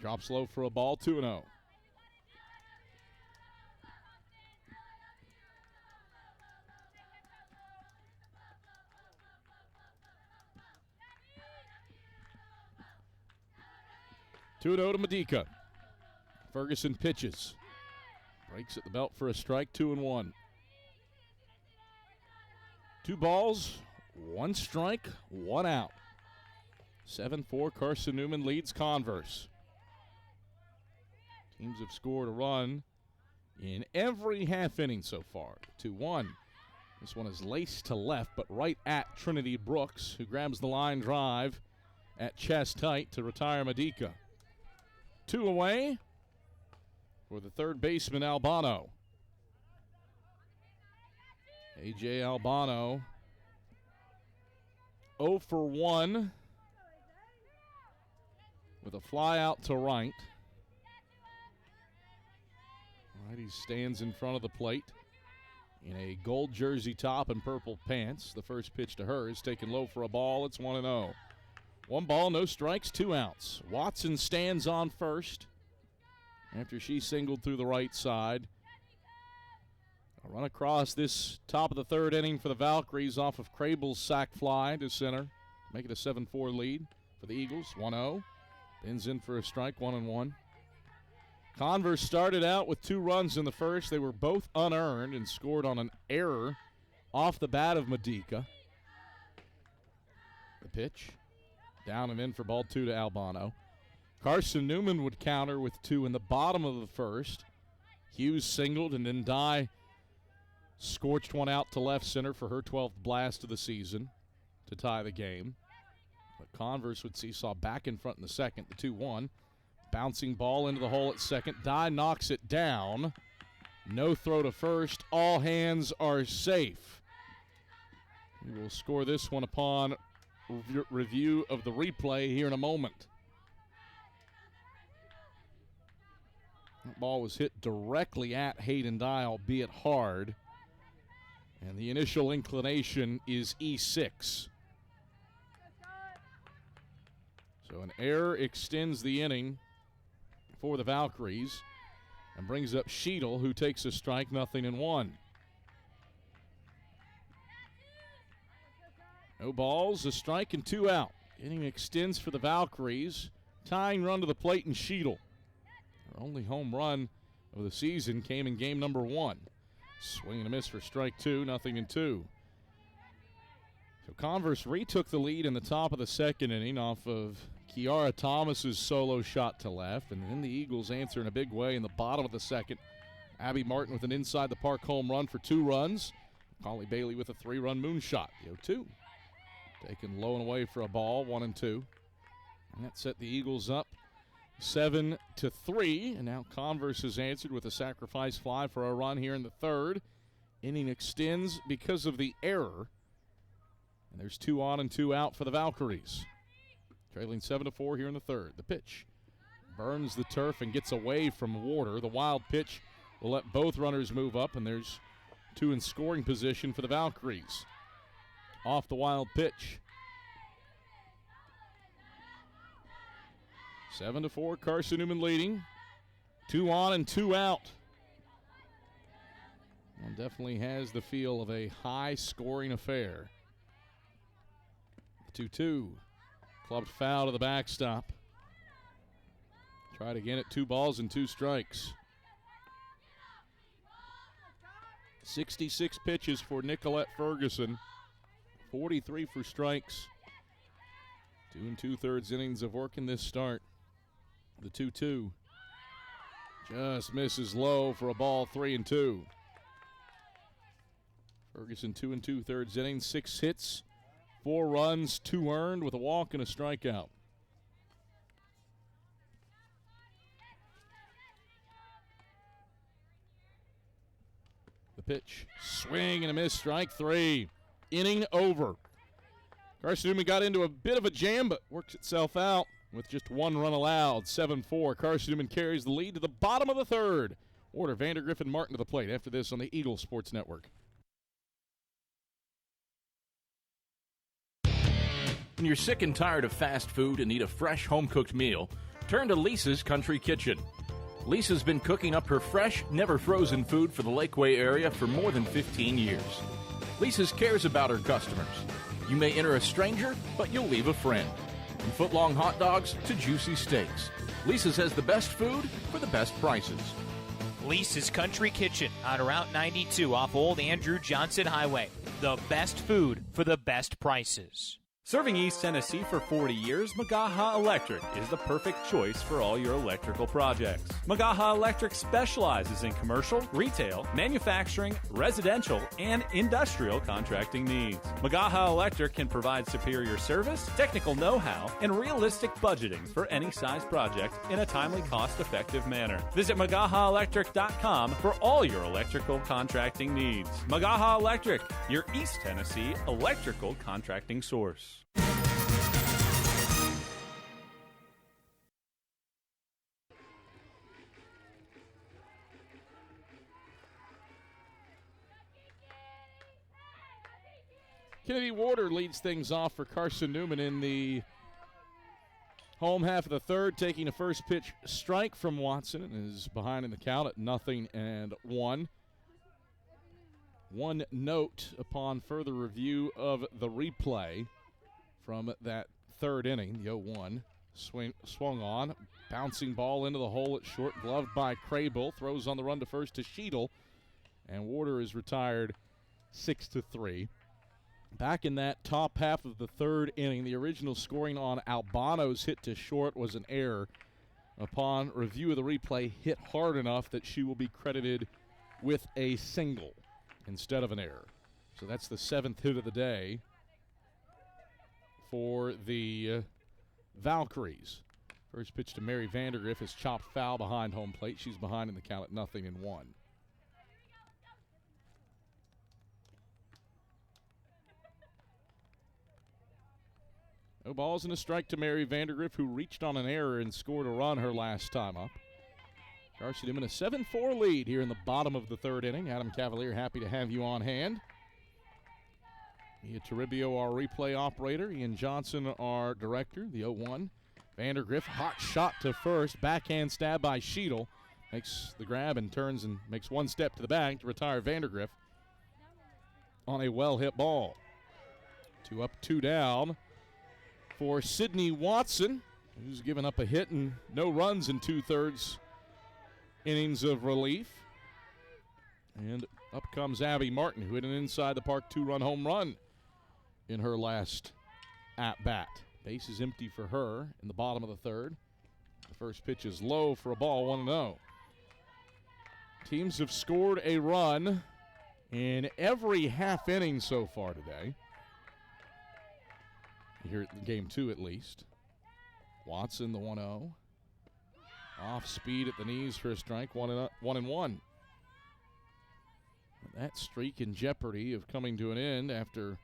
Drops low for a ball, 2-0. To Medica. Ferguson pitches. Breaks at the belt for a strike, 2-1. 2 balls, 1 strike, 1 out. 7-4, Carson-Newman leads Converse. Teams have scored a run in every half inning so far. 2-1. This one is laced to left, but right at Trinity Brooks, who grabs the line drive at chest height to retire Medica. 2 away for the third baseman, Albano. A.J. Albano 0 for 1 with a fly out to right. He stands in front of the plate in a gold jersey top and purple pants. The first pitch to her is taken low for a ball. It's 1-0. 1 ball, no strikes, 2 outs. Watson stands on first after she singled through the right side. A run across this top of the third inning for the Valkyries off of Crable's sac fly to center. Make it a 7-4 lead for the Eagles. 1-0. Pins in for a strike, 1-1. Converse started out with 2 runs in the first. They were both unearned and scored on an error off the bat of Medica. The pitch. Down and in for ball 2 to Albano. Carson-Newman would counter with 2 in the bottom of the first. Hughes singled, and then Dye scorched one out to left center for her 12th blast of the season to tie the game. But Converse would seesaw back in front in the second, the 2-1. Bouncing ball into the hole at second. Dye knocks it down. No throw to first. All hands are safe. We will score this one upon review of the replay here in a moment. That ball was hit directly at Hayden Dye, albeit hard. And the initial inclination is E6. So an error extends the inning for the Valkyries and brings up Sheedle, who takes a strike, 0-1. No balls, a strike, and 2 out. Inning extends for the Valkyries. Tying run to the plate in Sheedle. Their only home run of the season came in game number 1. Swing and a miss for strike 2, 0-2. So Converse retook the lead in the top of the second inning off of Kiara Thomas's solo shot to left, and then the Eagles answer in a big way in the bottom of the second. Abby Martin with an inside-the-park home run for 2 runs. Holly Bailey with a 3-run moonshot, the 0-2. Taken low and away for a ball, 1-2. And that set the Eagles up 7-3, and now Converse has answered with a sacrifice fly for a run here in the third. Inning extends because of the error, and there's 2 on and 2 out for the Valkyries. Trailing 7-4 here in the third. The pitch burns the turf and gets away from Warder. The wild pitch will let both runners move up, and there's 2 in scoring position for the Valkyries. Off the wild pitch. 7-4, Carson-Newman leading. 2 on and 2 out. One definitely has the feel of a high-scoring affair. 2-2. Clubbed foul to the backstop. Tried again at 2 balls and 2 strikes. 66 pitches for Nicolette Ferguson. 43 for strikes. 2 2/3 innings of work in this start. The 2-2 just misses low for a ball, 3-2. Ferguson 2 2/3 innings, 6 hits, 4 runs, 2 earned with a walk and a strikeout. The pitch, swing and a miss, strike 3. Inning over. Carson-Newman got into a bit of a jam, but works itself out with just 1 run allowed. 7-4. Carson-Newman carries the lead to the bottom of the third. Order Vandergriff and Martin to the plate after this on the Eagles Sports Network. When you're sick and tired of fast food and need a fresh home-cooked meal, turn to Lisa's Country Kitchen. Lisa's been cooking up her fresh, never-frozen food for the Lakeway area for more than 15 years. Lisa's cares about her customers. You may enter a stranger, but you'll leave a friend. From foot-long hot dogs to juicy steaks, Lisa's has the best food for the best prices. Lisa's Country Kitchen on Route 92 off Old Andrew Johnson Highway. The best food for the best prices. Serving East Tennessee for 40 years, Magaha Electric is the perfect choice for all your electrical projects. Magaha Electric specializes in commercial, retail, manufacturing, residential, and industrial contracting needs. Magaha Electric can provide superior service, technical know-how, and realistic budgeting for any size project in a timely, cost-effective manner. Visit MagahaElectric.com for all your electrical contracting needs. Magaha Electric, your East Tennessee electrical contracting source. Kennedy Warder leads things off for Carson-Newman in the home half of the third, taking a first pitch strike from Watson and is behind in the count at 0-1. One note upon further review of the replay from that third inning, the 0-1. Swung on, bouncing ball into the hole at short, gloved by Crable, throws on the run to first to Sheedle, and Warder is retired 6-3. Back in that top half of the third inning, the original scoring on Albano's hit to short was an error. Upon review of the replay, hit hard enough that she will be credited with a single instead of an error. So that's the 7th hit of the day for the Valkyries. First pitch to Mary Vandergriff is chopped foul behind home plate. She's behind in the count at 0-1. No balls and a strike to Mary Vandergriff, who reached on an error and scored a run her last time up. Carson-Newman a 7-4 lead here in the bottom of the third inning. Adam Cavalier happy to have you on hand. Mia Toribio, our replay operator. Ian Johnson, our director. The 0-1 Vandergriff, hot shot to first. Backhand stab by Sheedle. Makes the grab and turns and makes one step to the back to retire Vandergriff on a well-hit ball. 2 up, 2 down for Sydney Watson, who's given up a hit and no runs in 2/3 innings of relief. And up comes Abby Martin, who hit an inside-the-park 2-run home run in her last at-bat. Base is empty for her in the bottom of the 3rd. The first pitch is low for a ball, 1-0. Teams have scored a run in every half inning so far today. Here at game 2 at least. Watson, the 1-0. Off speed at the knees for a strike, 1-1. That streak in jeopardy of coming to an end after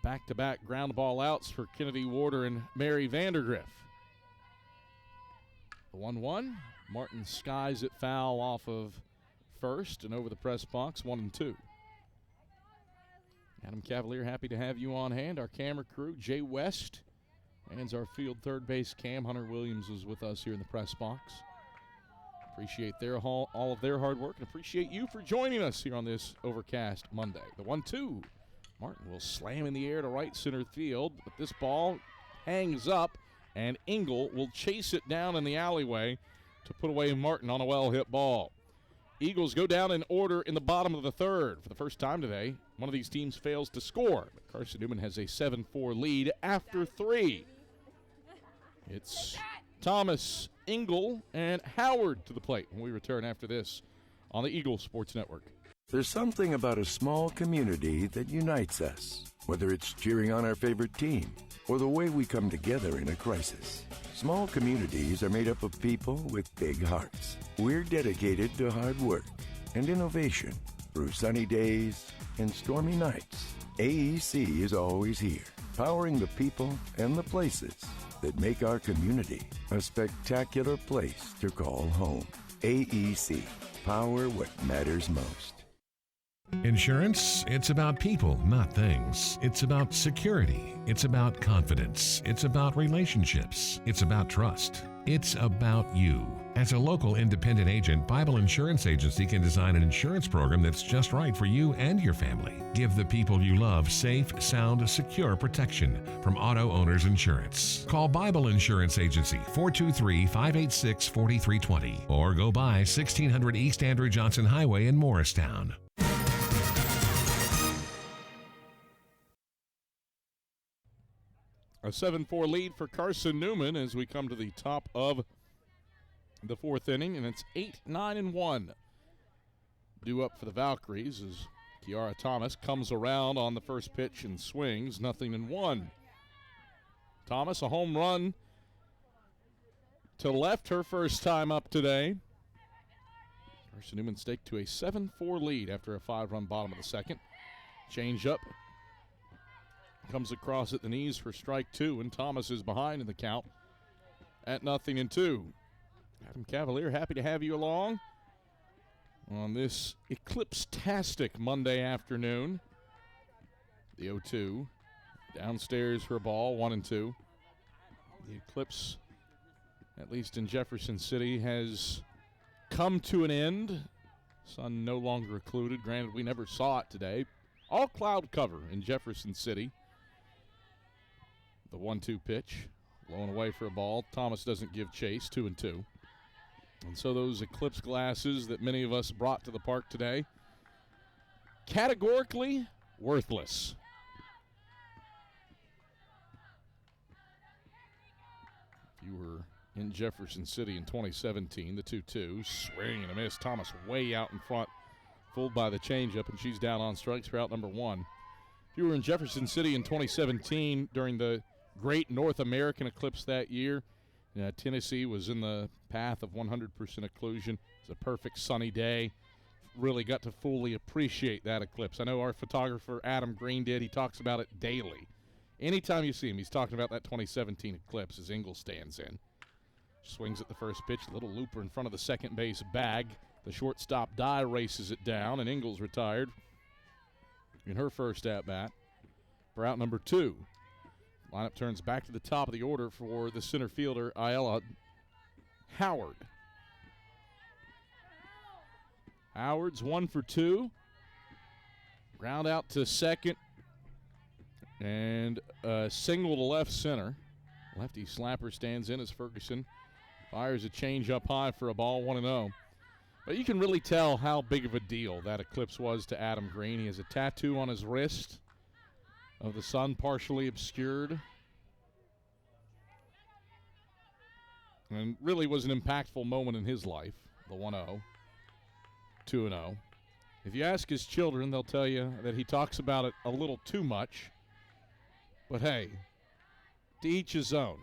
back-to-back ground ball outs for Kennedy Warder and Mary Vandergriff. The 1-1. Martin skies it foul off of first and over the press box, 1-2. Adam Cavalier, happy to have you on hand. Our camera crew, Jay West, and our field third base Cam Hunter Williams is with us here in the press box. Appreciate all of their hard work and appreciate you for joining us here on this overcast Monday. The 1-2. Martin will slam in the air to right center field, but this ball hangs up, and Engel will chase it down in the alleyway to put away Martin on a well-hit ball. Eagles go down in order in the bottom of the 3rd. For the first time today, one of these teams fails to score. But Carson-Newman has a 7-4 lead after 3. It's Thomas, Engel, and Howard to the plate when we return after this on the Eagle Sports Network. There's something about a small community that unites us, whether it's cheering on our favorite team or the way we come together in a crisis. Small communities are made up of people with big hearts. We're dedicated to hard work and innovation through sunny days and stormy nights. AEC is always here, powering the people and the places that make our community a spectacular place to call home. AEC, power what matters most. Insurance, it's about people, not things. It's about security. It's about confidence. It's about relationships. It's about trust. It's about you. As a local independent agent, Bible Insurance Agency can design an insurance program that's just right for you and your family. Give the people you love safe, sound, secure protection from Auto Owners Insurance. Call Bible Insurance Agency 423-586-4320 or go by 1600 East Andrew Johnson Highway in Morristown. A 7-4 lead for Carson-Newman as we come to the top of the 4th inning, and it's 8-9-1. Due up for the Valkyries as Kiara Thomas comes around on the first pitch and swings, 0-1. Thomas, a home run to left her first time up today. Carson-Newman staked to a 7-4 lead after a 5-run bottom of the 2nd. Change up. Comes across at the knees for strike 2, and Thomas is behind in the count at 0-2. Adam Cavalier, happy to have you along on this eclipse-tastic Monday afternoon. The 0-2. Downstairs for a ball, 1-2. The eclipse, at least in Jefferson City, has come to an end. Sun no longer occluded. Granted, we never saw it today. All cloud cover in Jefferson City. The 1-2 pitch, blown away for a ball. Thomas doesn't give chase, 2-2. And so those eclipse glasses that many of us brought to the park today, categorically worthless. If you were in Jefferson City in 2017, the 2-2, swing and a miss. Thomas way out in front, fooled by the changeup, and she's down on strikes for out number 1. If you were in Jefferson City in 2017 during the great North American eclipse that year, Tennessee was in the path of 100% occlusion. It's a perfect sunny day. Really got to fully appreciate that eclipse. I know our photographer Adam Green did. He talks about it daily. Anytime you see him, he's talking about that 2017 eclipse as Engel stands in. Swings at the first pitch, little looper in front of the second base bag. The shortstop Dye races it down, and Engel's retired in her first at-bat for out number 2. Lineup turns back to the top of the order for the center fielder, Ayala Howard. Howard's 1 for 2. Ground out to second. And a single to left center. Lefty slapper stands in as Ferguson fires a change up high for a ball, 1-0. But you can really tell how big of a deal that eclipse was to Adam Green. He has a tattoo on his wrist of the sun partially obscured. And really was an impactful moment in his life, the 1-0, 2-0. If you ask his children, they'll tell you that he talks about it a little too much. But hey, to each his own.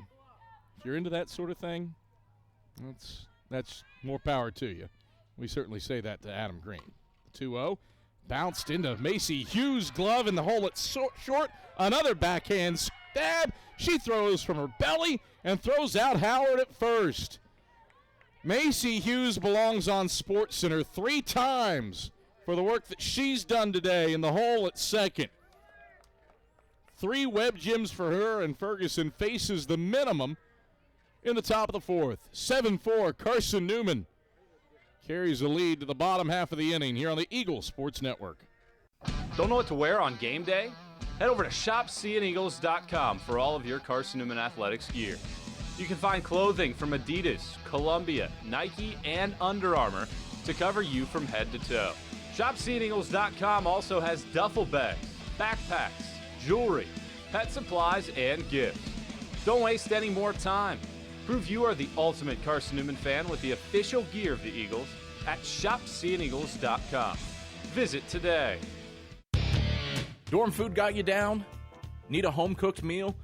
If you're into that sort of thing, that's more power to you. We certainly say that to Adam Green. 2-0, bounced into Macy Hughes' glove in the hole at short. Another backhand stab. She throws from her belly and throws out Howard at first. Macy Hughes belongs on SportsCenter 3 times for the work that she's done today in the hole at second. 3 web gems for her, and Ferguson faces the minimum in the top of the 4th. 7-4, Carson-Newman carries the lead to the bottom half of the inning here on the Eagle Sports Network. Don't know what to wear on game day? Head over to shopseeandeagles.com for all of your Carson-Newman athletics gear. You can find clothing from Adidas, Columbia, Nike, and Under Armour to cover you from head to toe. ShopSeeAndEagles.com also has duffel bags, backpacks, jewelry, pet supplies, and gifts. Don't waste any more time. Prove you are the ultimate Carson-Newman fan with the official gear of the Eagles at ShopSeeAndEagles.com. Visit today. Dorm food got you down? Need a home-cooked meal?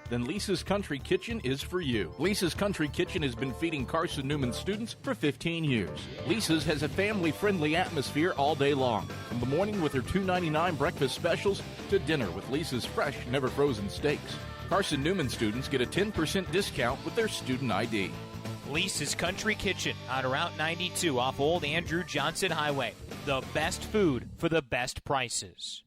Then Lisa's Country Kitchen is for you. Lisa's Country Kitchen has been feeding Carson-Newman students for 15 years. Lisa's has a family-friendly atmosphere all day long. From the morning with her $2.99 breakfast specials to dinner with Lisa's fresh, never-frozen steaks. Carson-Newman students get a 10% discount with their student ID. Lisa's Country Kitchen on Route 92 off Old Andrew Johnson Highway. The best food for the best prices.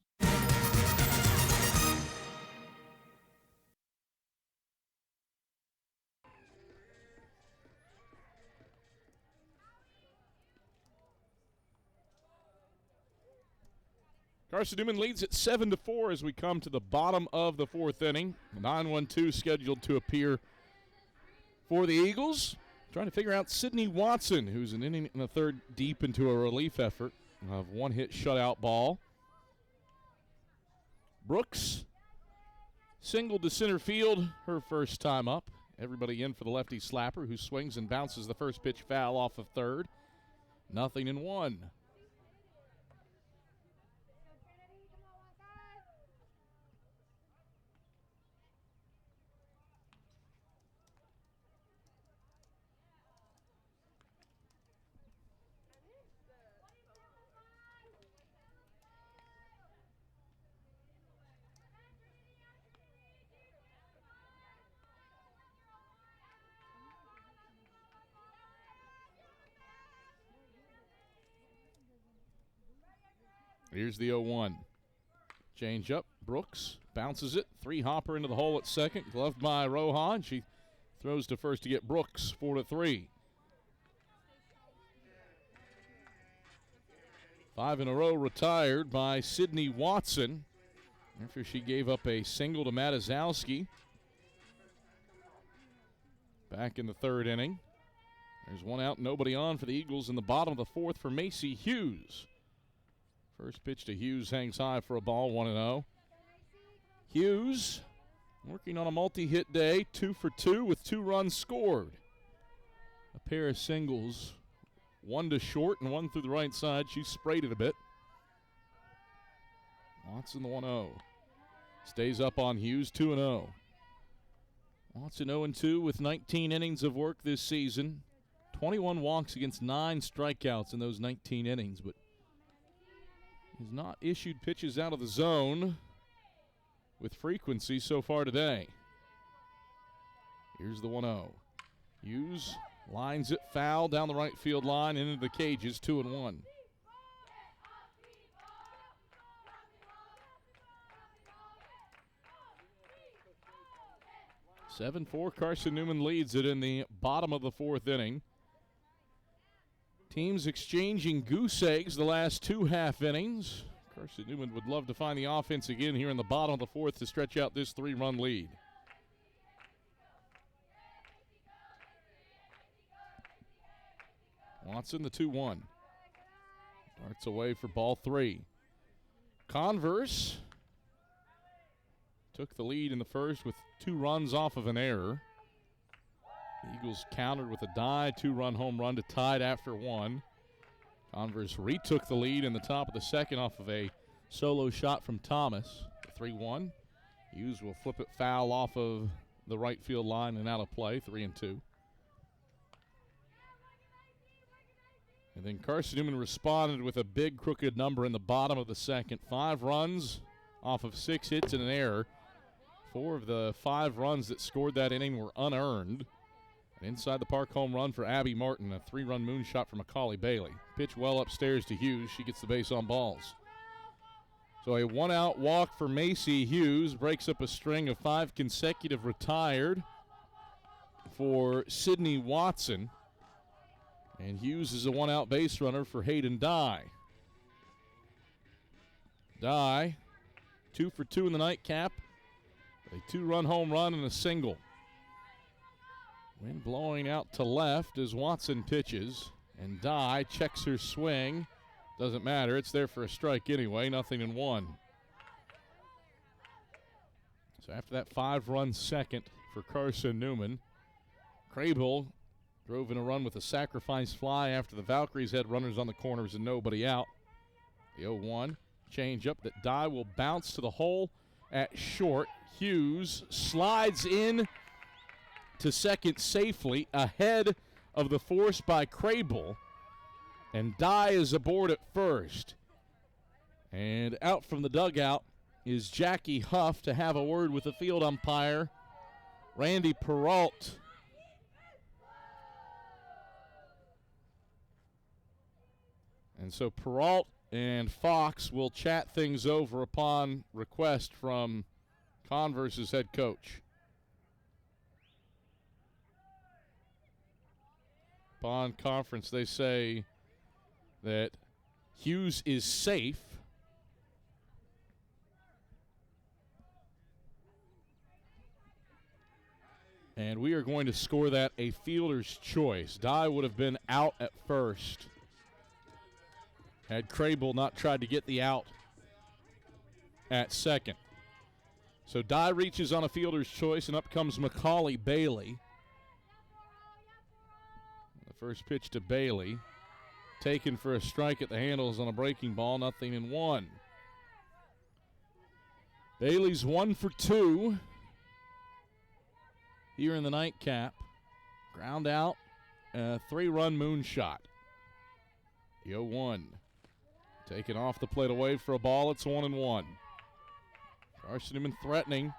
Carson-Newman leads at 7-4 as we come to the bottom of the 4th inning. 9-1-2 scheduled to appear for the Eagles. Trying to figure out Sydney Watson, who's an inning and a third deep into a relief effort of one-hit shutout ball. Brooks singled to center field, her first time up. Everybody in for the lefty slapper, who swings and bounces the first pitch foul off of third. 0-1. Here's the 0-1. Change up. Brooks bounces it. 3-hopper into the hole at second. Gloved by Rohan. She throws to first to get Brooks. 4-3. 5 in a row retired by Sydney Watson after she gave up a single to Matazowski back in the 3rd inning. There's one out, nobody on for the Eagles in the bottom of the 4th for Macy Hughes. First pitch to Hughes hangs high for a ball, 1-0. Hughes working on a multi-hit day, 2 for 2 with 2 runs scored. A pair of singles, one to short and one through the right side. She sprayed it a bit. Watson the 1-0. Stays up on Hughes, 2-0. Watson 0-2 with 19 innings of work this season. 21 walks against 9 strikeouts in those 19 innings, but has not issued pitches out of the zone with frequency so far today. Here's the 1-0. Hughes lines it foul down the right field line into the cages, 2-1. 7-4, Carson-Newman leads it in the bottom of the fourth inning. Teams exchanging goose eggs the last two half innings. Carson-Newman would love to find the offense again here in the bottom of the fourth to stretch out this 3-run lead. Watson, the 2-1. Darts away for ball 3. Converse took the lead in the first with 2 runs off of an error. Eagles countered with a die, 2-run home run to tie it after 1. Converse retook the lead in the top of the second off of a solo shot from Thomas. 3-1. Hughes will flip it foul off of the right field line and out of play, 3-2. And then Carson-Newman responded with a big crooked number in the bottom of the second. 5 runs off of 6 hits and an error. 4 of the 5 runs that scored that inning were unearned. An inside the park home run for Abby Martin, a 3-run moonshot for Macaulay Bailey. Pitch well upstairs to Hughes. She gets the base on balls. So a 1-out walk for Macy Hughes breaks up a string of 5 consecutive retired for Sydney Watson. And Hughes is a 1-out base runner for Hayden Dye. Dye, 2 for 2 in the nightcap. A 2-run home run and a single. Wind blowing out to left as Watson pitches. And Dye checks her swing. Doesn't matter. It's there for a strike anyway. 0-1. So after that 5-run second for Carson-Newman, Crable drove in a run with a sacrifice fly after the Valkyries had runners on the corners and nobody out. The 0-1 changeup that Dye will bounce to the hole at short. Hughes slides in to second safely ahead of the force by Crable. And Dye is aboard at first. And out from the dugout is Jackie Huff to have a word with the field umpire, Randy Peralt. And so Peralt and Fox will chat things over upon request from Converse's head coach. Upon conference, they say that Hughes is safe. And we are going to score that a fielder's choice. Dye would have been out at first had Crable not tried to get the out at second. So Dye reaches on a fielder's choice, and up comes Macaulay Bailey. The first pitch to Bailey, taken for a strike at the handles on a breaking ball, 0-1. Bailey's 1 for 2 here in the nightcap. Ground out, a 3-run moonshot. The 0-1. Taken off the plate away for a ball. It's 1-1. Carson-Newman threatening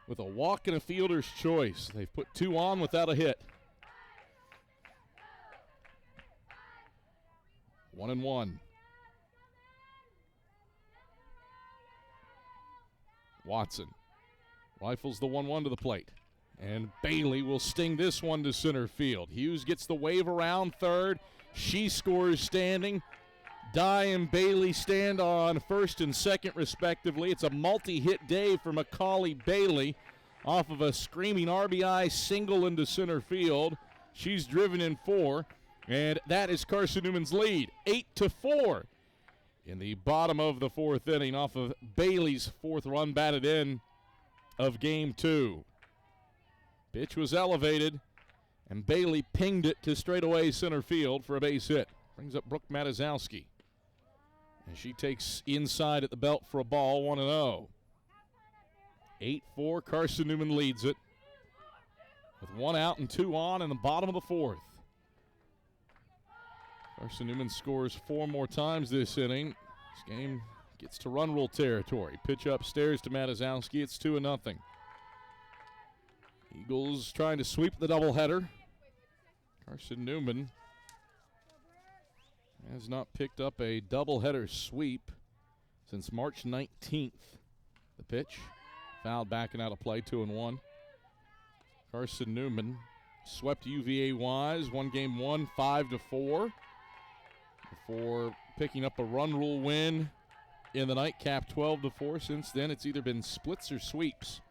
with a walk and a fielder's choice. They've put 2 on without a hit. 1-1. Watson rifles the 1-1 to the plate. And Bailey will sting this one to center field. Hughes gets the wave around third. She scores standing. Dye and Bailey stand on first and second, respectively. It's a multi-hit day for Macaulay Bailey off of a screaming RBI single into center field. She's driven in 4, and that is Carson-Newman's lead, 8-4 in the bottom of the fourth inning off of Bailey's 4th run batted in of Game 2. Pitch was elevated, and Bailey pinged it to straightaway center field for a base hit. Brings up Brooke Matazowski. And she takes inside at the belt for a ball, 1-0. 8-4, Carson-Newman leads it with 1 out and 2 on in the bottom of the fourth. Carson-Newman scores 4 more times this inning. This game gets to run rule territory. Pitch upstairs to Matazowski. It's 2-0. Eagles trying to sweep the doubleheader. Carson-Newman has not picked up a doubleheader sweep since March 19th. The pitch fouled back and out of play, 2-1. Carson-Newman swept UVA Wise, won game one 5-4 before picking up a run rule win in the nightcap 12-4. Since then, it's either been splits or sweeps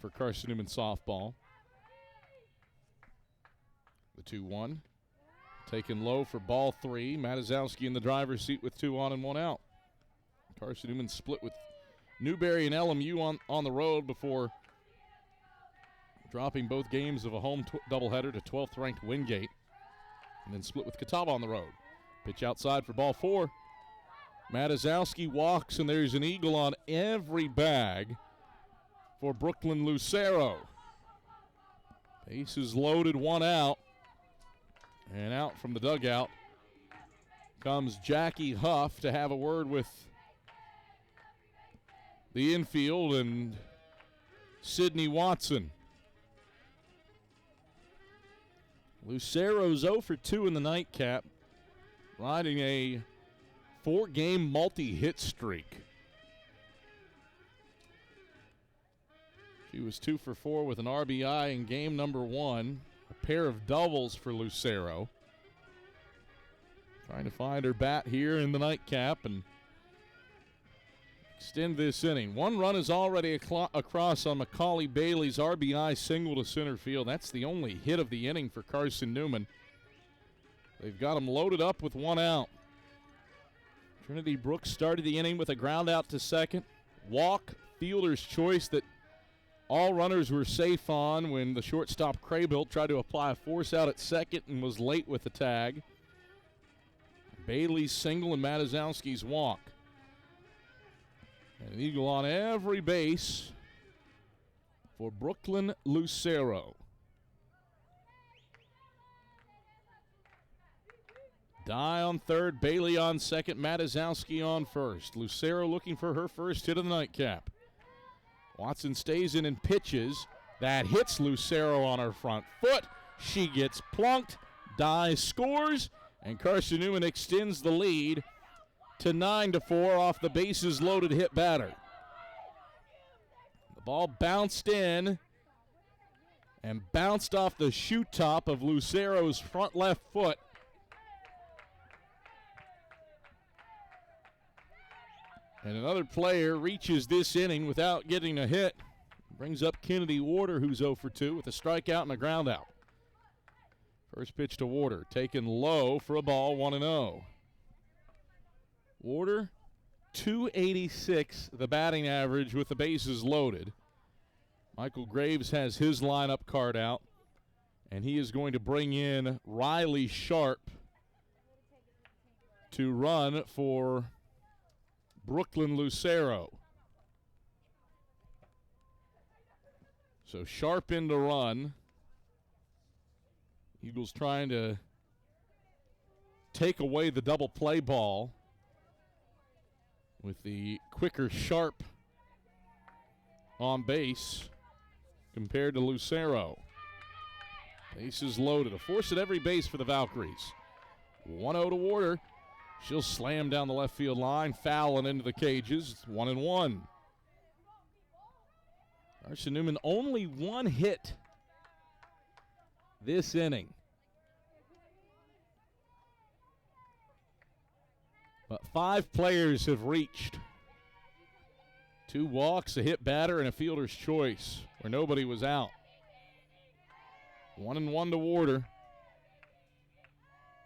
for Carson-Newman softball. The 2-1 taken low for ball three. Matazowski in the driver's seat with 2 on and 1 out. Carson-Newman split with Newberry and LMU on the road before dropping both games of a home doubleheader to 12th ranked Wingate, and then split with Catawba on the road. Pitch outside for ball 4. Matazowski walks, and there's an eagle on every bag for Brooklyn Lucero. Bases loaded, 1 out. And out from the dugout comes Jackie Huff to have a word with the infield and Sydney Watson. Lucero's 0 for 2 in the nightcap, riding a 4-game multi-hit streak. She was 2 for 4 with an RBI in game number 1. A pair of doubles for Lucero. Trying to find her bat here in the nightcap and extend this inning. 1 run is already across on Macaulay Bailey's RBI single to center field. That's the only hit of the inning for Carson-Newman. They've got him loaded up with 1 out. Trinity Brooks started the inning with a ground out to second. Walk, fielder's choice that all runners were safe on when the shortstop Craybill tried to apply a force out at second and was late with the tag. Bailey's single and Matazowski's walk. And an eagle on every base for Brooklyn Lucero. Dye on third, Bailey on second, Matazowski on first. Lucero looking for her first hit of the nightcap. Watson stays in and pitches. That hits Lucero on her front foot. She gets plunked. Dye scores, and Carson-Newman extends the lead to 9-4 off the bases loaded hit batter. The ball bounced in and bounced off the shoe top of Lucero's front left foot. And another player reaches this inning without getting a hit. Brings up Kennedy Warder, who's 0 for 2 with a strikeout and a ground out. First pitch to Warder, taken low for a ball, 1-0. Warder, 286, the batting average with the bases loaded. Michael Graves has his lineup card out, and he is going to bring in Riley Sharp to run for Brooklyn Lucero. So Sharp in to run. Eagles trying to take away the double play ball with the quicker Sharp on base compared to Lucero. Bases loaded. A force at every base for the Valkyries. 1-0 to Warder. She'll slam down the left field line, foul and into the cages. It's 1-1. Carson-Newman only 1 hit this inning. But 5 players have reached. 2 walks, a hit batter, and a fielder's choice where nobody was out. 1-1 to Warder.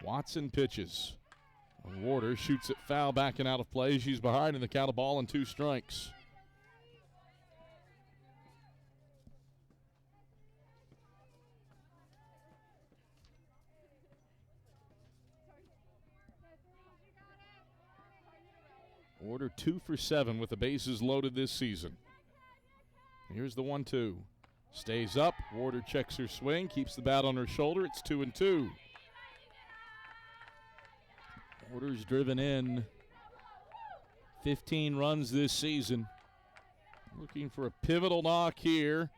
Watson pitches. Warder shoots it foul back and out of play. She's behind in the count of ball and 2 strikes. Warder 2 for 7 with the bases loaded this season. Here's the 1-2. Stays up. Warder checks her swing, keeps the bat on her shoulder. It's 2-2. Warder's driven in 15 runs this season. Looking for a pivotal knock here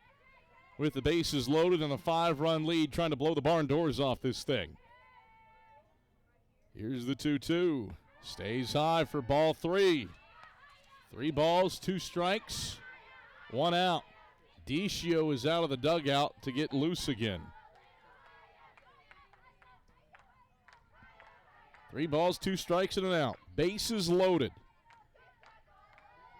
with the bases loaded and a 5-run lead, trying to blow the barn doors off this thing. Here's the 2-2. Stays high for ball 3. 3 balls, 2 strikes, 1 out. Decio is out of the dugout to get loose again. 3 balls, 2 strikes, and an out. Bases loaded.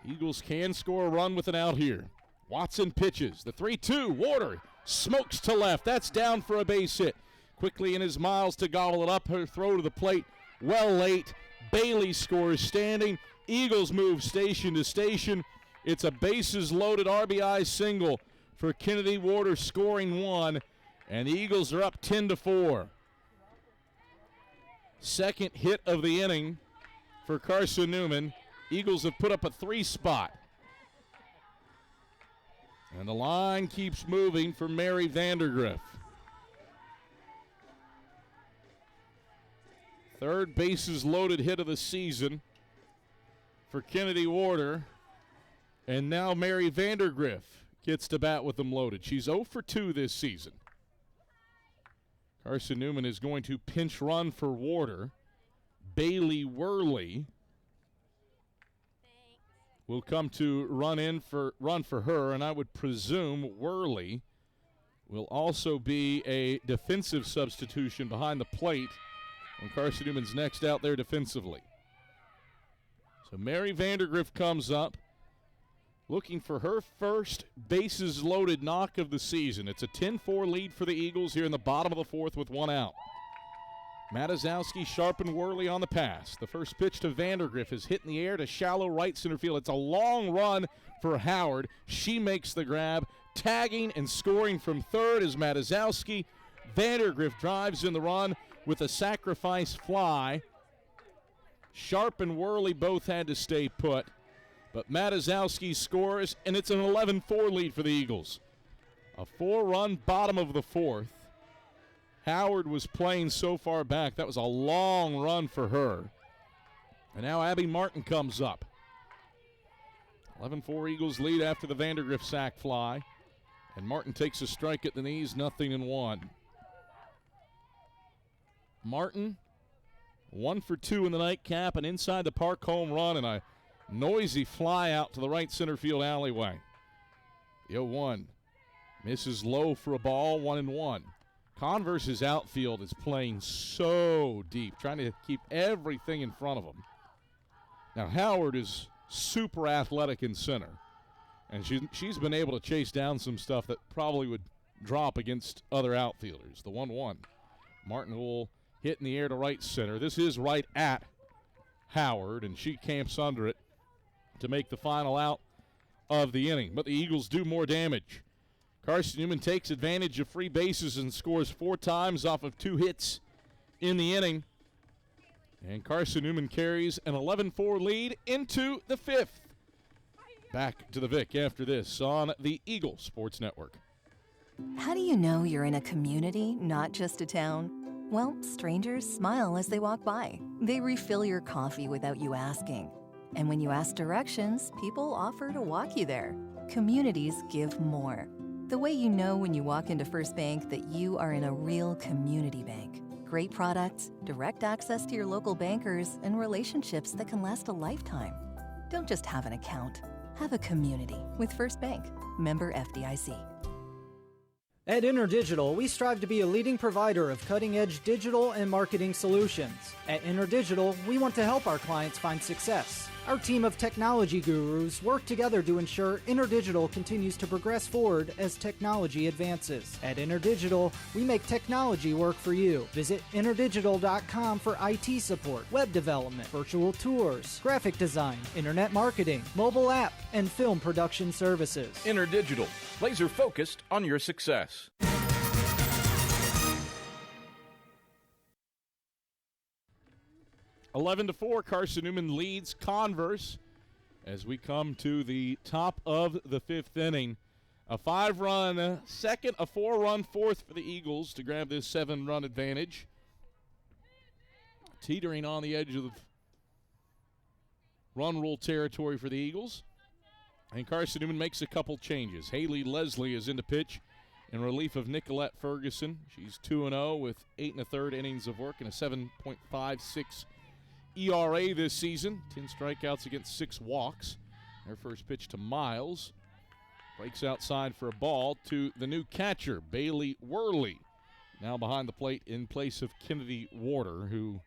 Eagles can score a run with an out here. Watson pitches. The 3-2. Warder smokes to left. That's down for a base hit. Quickly in his miles to gobble it up. Her throw to the plate. Well late. Bailey scores standing. Eagles move station to station. It's a bases loaded RBI single for Kennedy. Warder scoring 1. And the Eagles are up 10-4. Second hit of the inning for Carson-Newman. Eagles have put up a 3 spot. And the line keeps moving for Mary Vandergriff. Third bases loaded hit of the season for Kennedy Warder. And now Mary Vandergriff gets to bat with them loaded. She's 0 for 2 this season. Carson-Newman is going to pinch run for Warder. Bailey Worley will come to run for her, and I would presume Worley will also be a defensive substitution behind the plate when Carson-Newman's next out there defensively. So Mary Vandergriff comes up, looking for her first bases-loaded knock of the season. It's a 10-4 lead for the Eagles here in the bottom of the 4th with 1 out. Matazowski, Sharp, and Worley on the pass. The first pitch to Vandergriff is hit in the air to shallow right center field. It's a long run for Howard. She makes the grab. Tagging and scoring from third is Matazowski. Vandergriff drives in the run with a sacrifice fly. Sharp and Worley both had to stay put. But Matazowski scores, and it's an 11-4 lead for the Eagles. A 4-run bottom of the 4th. Howard was playing so far back. That was a long run for her. And now Abby Martin comes up. 11-4 Eagles lead after the Vandergriff sac fly. And Martin takes a strike at the knees, 0-1. Martin, 1 for 2 in the nightcap, an inside the park home run, and a noisy fly out to the right center field alleyway. The 0-1 misses low for a ball, 1-1. Converse's outfield is playing so deep, trying to keep everything in front of them. Now Howard is super athletic in center, and she's been able to chase down some stuff that probably would drop against other outfielders. The 1-1. Martin will hit in the air to right center. This is right at Howard, and she camps under it to make the final out of the inning. But the Eagles do more damage. Carson-Newman takes advantage of free bases and scores 4 times off of 2 hits in the inning. And Carson-Newman carries an 11-4 lead into the 5th. Back to the Vic after this on the Eagle Sports Network. How do you know you're in a community, not just a town? Well, strangers smile as they walk by. They refill your coffee without you asking. And when you ask directions, people offer to walk you there. Communities give more. The way you know when you walk into First Bank that you are in a real community bank. Great products, direct access to your local bankers, and relationships that can last a lifetime. Don't just have an account. Have a community with First Bank. Member FDIC. At InterDigital, we strive to be a leading provider of cutting-edge digital and marketing solutions. At InterDigital, we want to help our clients find success. Our team of technology gurus work together to ensure InterDigital continues to progress forward as technology advances. At InterDigital, we make technology work for you. Visit interdigital.com for IT support, web development, virtual tours, graphic design, internet marketing, mobile app, and film production services. InterDigital, laser focused on your success. (11-4), Carson-Newman leads Converse as we come to the top of the 5th inning. A 5-run second, a 4-run fourth for the Eagles to grab this 7-run advantage. Teetering on the edge of run rule territory for the Eagles. And Carson-Newman makes a couple changes. Haley Leslie is in to pitch in relief of Nicolette Ferguson. She's 2-0 with 8 1/3 innings of work and a 7.56 ERA this season. 10 strikeouts against 6 walks. Their first pitch to Miles. Breaks outside for a ball to the new catcher, Bailey Worley. Now behind the plate in place of Kennedy Warder, who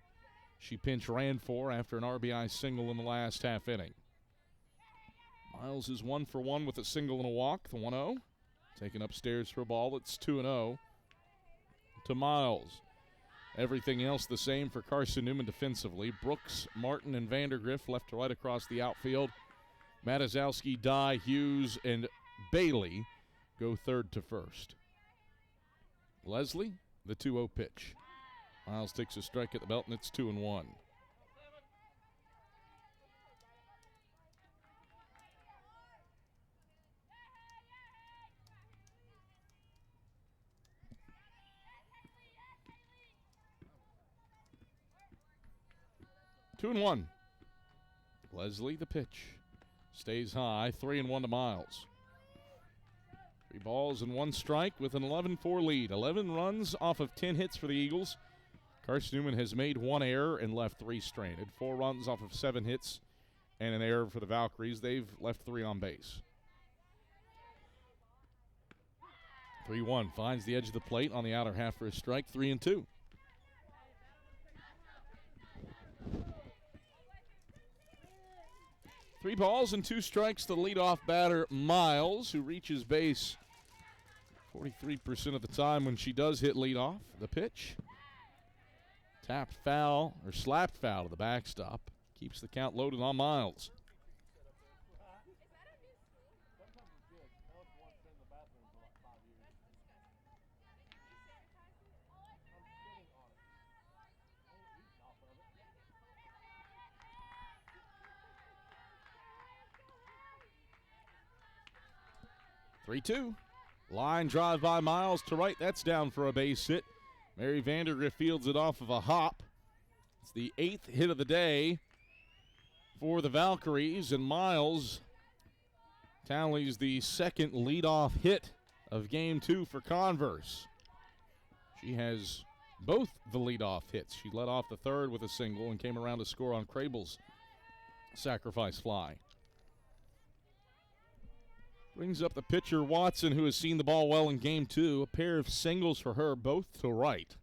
she pinch ran for after an RBI single in the last half inning. Miles is 1 for 1 with a single and a walk, the 1-0. Taken upstairs for a ball, it's 2-0 to Miles. Everything else the same for Carson-Newman defensively. Brooks, Martin, and Vandergriff left to right across the outfield. Matazowski, Dye, Hughes, and Bailey go third to first. Leslie, the 2-0 pitch. Miles takes a strike at the belt, and it's 2-1. Two and one. Leslie, the pitch. Stays high, 3-1 to Miles. 3 balls and 1 strike with an 11-4 lead. 11 runs off of 10 hits for the Eagles. Carson-Newman has made 1 error and left 3 stranded. 4 runs off of 7 hits and an error for the Valkyries. They've left 3 on base. 3-1 finds the edge of the plate on the outer half for a strike. 3-2. Three balls and 2 strikes to the leadoff batter, Miles, who reaches base 43% of the time when she does hit leadoff. The pitch. Tapped foul, or slapped foul to the backstop. Keeps the count loaded on Miles. Three-two. Line drive by Miles to right. That's down for a base hit. Mary Vandergriff fields it off of a hop. It's the 8th hit of the day for the Valkyries, and Miles tallies the 2nd leadoff hit of Game 2 for Converse. She has both the leadoff hits. She led off the 3rd with a single and came around to score on Crable's sacrifice fly. Brings up the pitcher, Watson, who has seen the ball well in Game 2. A pair of singles for her, both to right.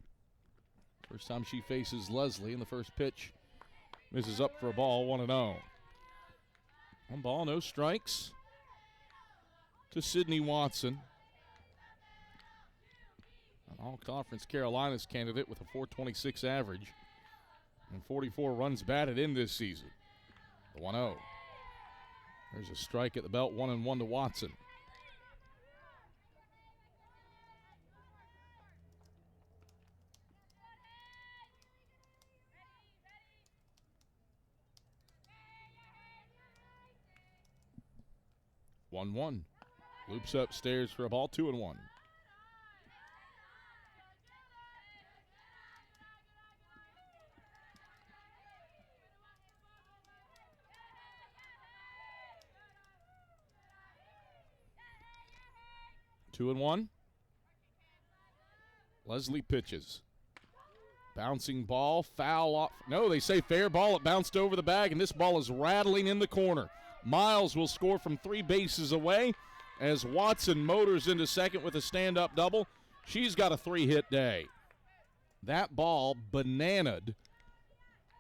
First time she faces Leslie in the first pitch. Misses up for a ball, 1-0. 1 ball, no strikes to Sydney Watson. An all-conference Carolinas candidate with a .426 average and 44 runs batted in this season. The 1-0. There's a strike at the belt, 1-1 to Watson. One. Loops upstairs for a ball, 2-1. Two and one. Leslie pitches. Bouncing ball, foul off. No, they say fair ball. It bounced over the bag, and this ball is rattling in the corner. Miles will score from 3 bases away as Watson motors into second with a stand-up double. She's got a 3-hit day. That ball bananaed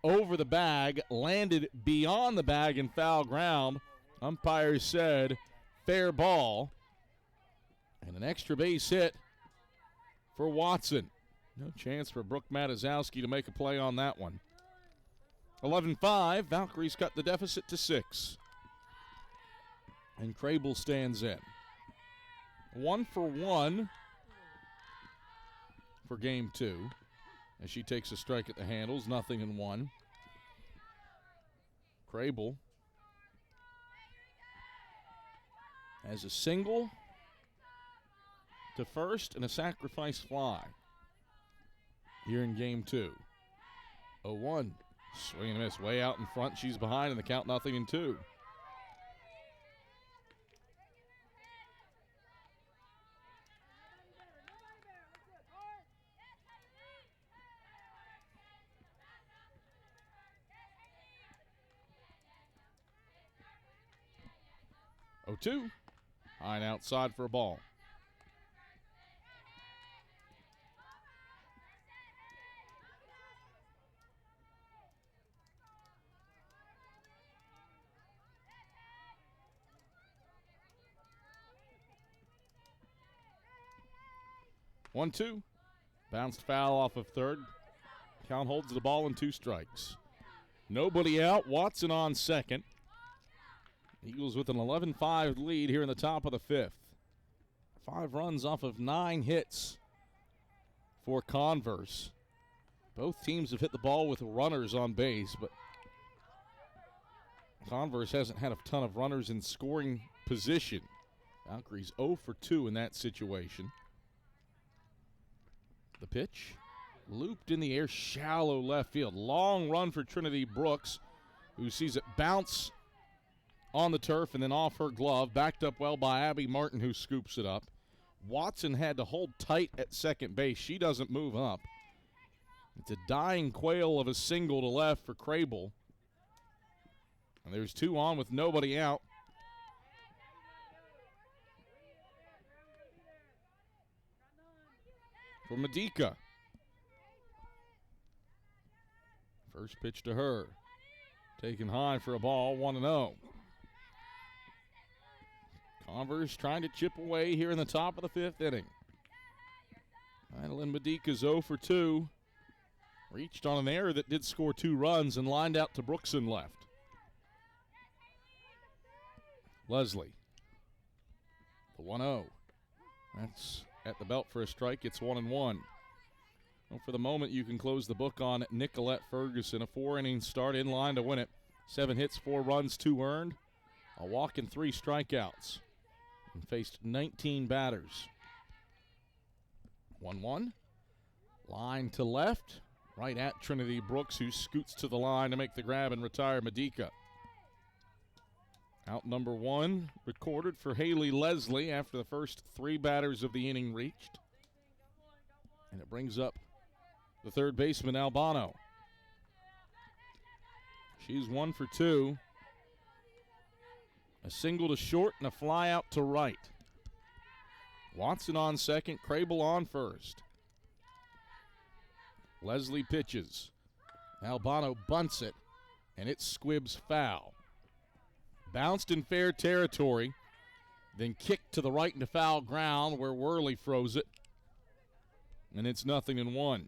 over the bag, landed beyond the bag in foul ground. Umpires said fair ball. And an extra base hit for Watson. No chance for Brooke Matazowski to make a play on that one. 11-5, Valkyries cut the deficit to 6. And Crable stands in. 1 for 1 for Game 2. As she takes a strike at the handles, 0-1. Crable has a single to first and a sacrifice fly here in Game 2. 0-1. Swing and a miss. Way out in front. She's behind in the count, 0-2. Oh, 2. High and outside for a ball. One, two. Bounced foul off of third. Count holds the ball in 2 strikes. Nobody out. Watson on second. Eagles with an 11-5 lead here in the top of the 5th. 5 runs off of 9 hits for Converse. Both teams have hit the ball with runners on base, but Converse hasn't had a ton of runners in scoring position. Valkyries 0 for 2 in that situation. The pitch, looped in the air, shallow left field. Long run for Trinity Brooks, who sees it bounce on the turf and then off her glove. Backed up well by Abby Martin, who scoops it up. Watson had to hold tight at second base. She doesn't move up. It's a dying quail of a single to left for Crable. And there's 2 on with nobody out. For Medica. First pitch to her. Taken high for a ball, 1-0. Converse trying to chip away here in the top of the 5th inning. Madeline Medica's 0 for 2. Reached on an error that did score 2 runs and lined out to Brooks and left. Leslie. The 1-0. That's at the belt for a strike. It's 1-1. Well, for the moment, you can close the book on Nicolette Ferguson. A 4-inning start, in line to win it. 7 hits, 4 runs, 2 earned. A walk and 3 strikeouts. And faced 19 batters. 1-1. Line to left. Right at Trinity Brooks, who scoots to the line to make the grab and retire Medica. Out number 1 recorded for Haley Leslie after the first 3 batters of the inning reached. And it brings up the third baseman, Albano. She's 1 for 2. A single to short and a fly out to right. Watson on second, Crable on first. Leslie pitches. Albano bunts it, and it squibs foul. Bounced in fair territory, then kicked to the right into foul ground where Worley froze it. And it's 0-1.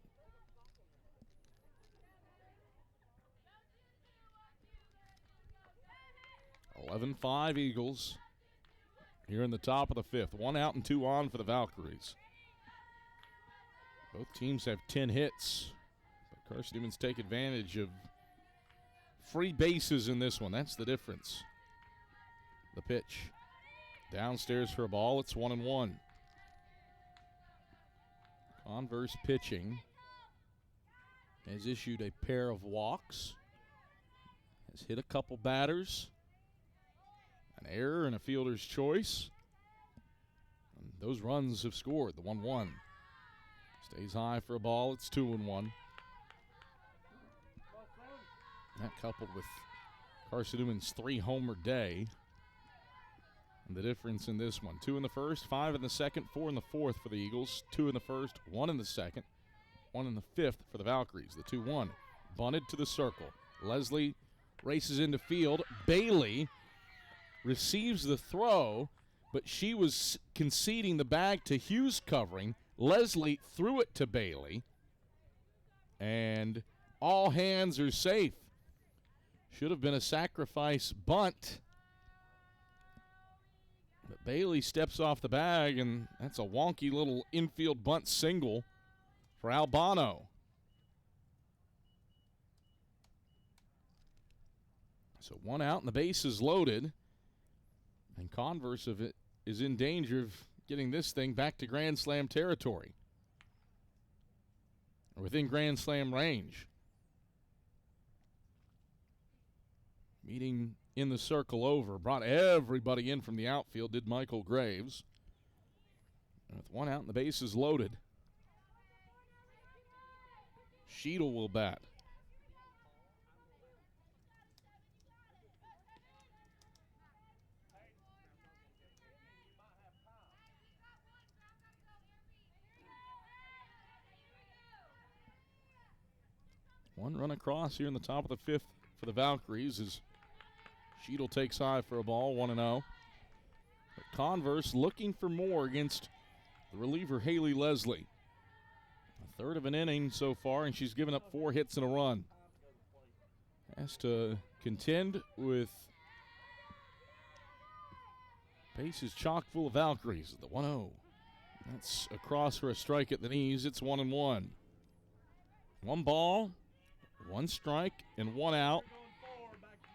(11-5) Eagles here in the top of the 5th. 1 out and 2 on for the Valkyries. Both teams have 10 hits, but Carson-Newman's take advantage of free bases in this one. That's the difference. The pitch. Downstairs for a ball. It's 1-1. Converse pitching has issued a pair of walks. Has hit a couple batters. An error and a fielder's choice. And those runs have scored. The 1-1. Stays high for a ball. It's 2-1. That coupled with Carson-Newman's 3-homer day. And the difference in this one, 2 in the first, 5 in the second, 4 in the fourth for the Eagles, 2 in the first, 1 in the second, 1 in the fifth for the Valkyries. The 2-1, bunted to the circle. Leslie races into field. Bailey receives the throw, but she was conceding the bag to Hughes covering. Leslie threw it to Bailey, and all hands are safe. Should have been a sacrifice bunt. But Bailey steps off the bag, and that's a wonky little infield bunt single for Albano. So 1 out, and the base is loaded. And Converse of it is in danger of getting this thing back to Grand Slam territory, or within Grand Slam range. Meeting in the circle over. Brought everybody in from the outfield, did Michael Graves. And with 1 out and the base is loaded, Sheedle will bat. One run across here in the top of the fifth for the Valkyries as Sheedle takes high for a ball, 1-0. But Converse looking for more against the reliever Haley Leslie. A third of an inning so far, and she's given up 4 hits and a run. Has to contend with bases chock full of Valkyries at the 1-0. That's across for a strike at the knees. It's 1-1. 1 ball, 1 strike, and 1 out.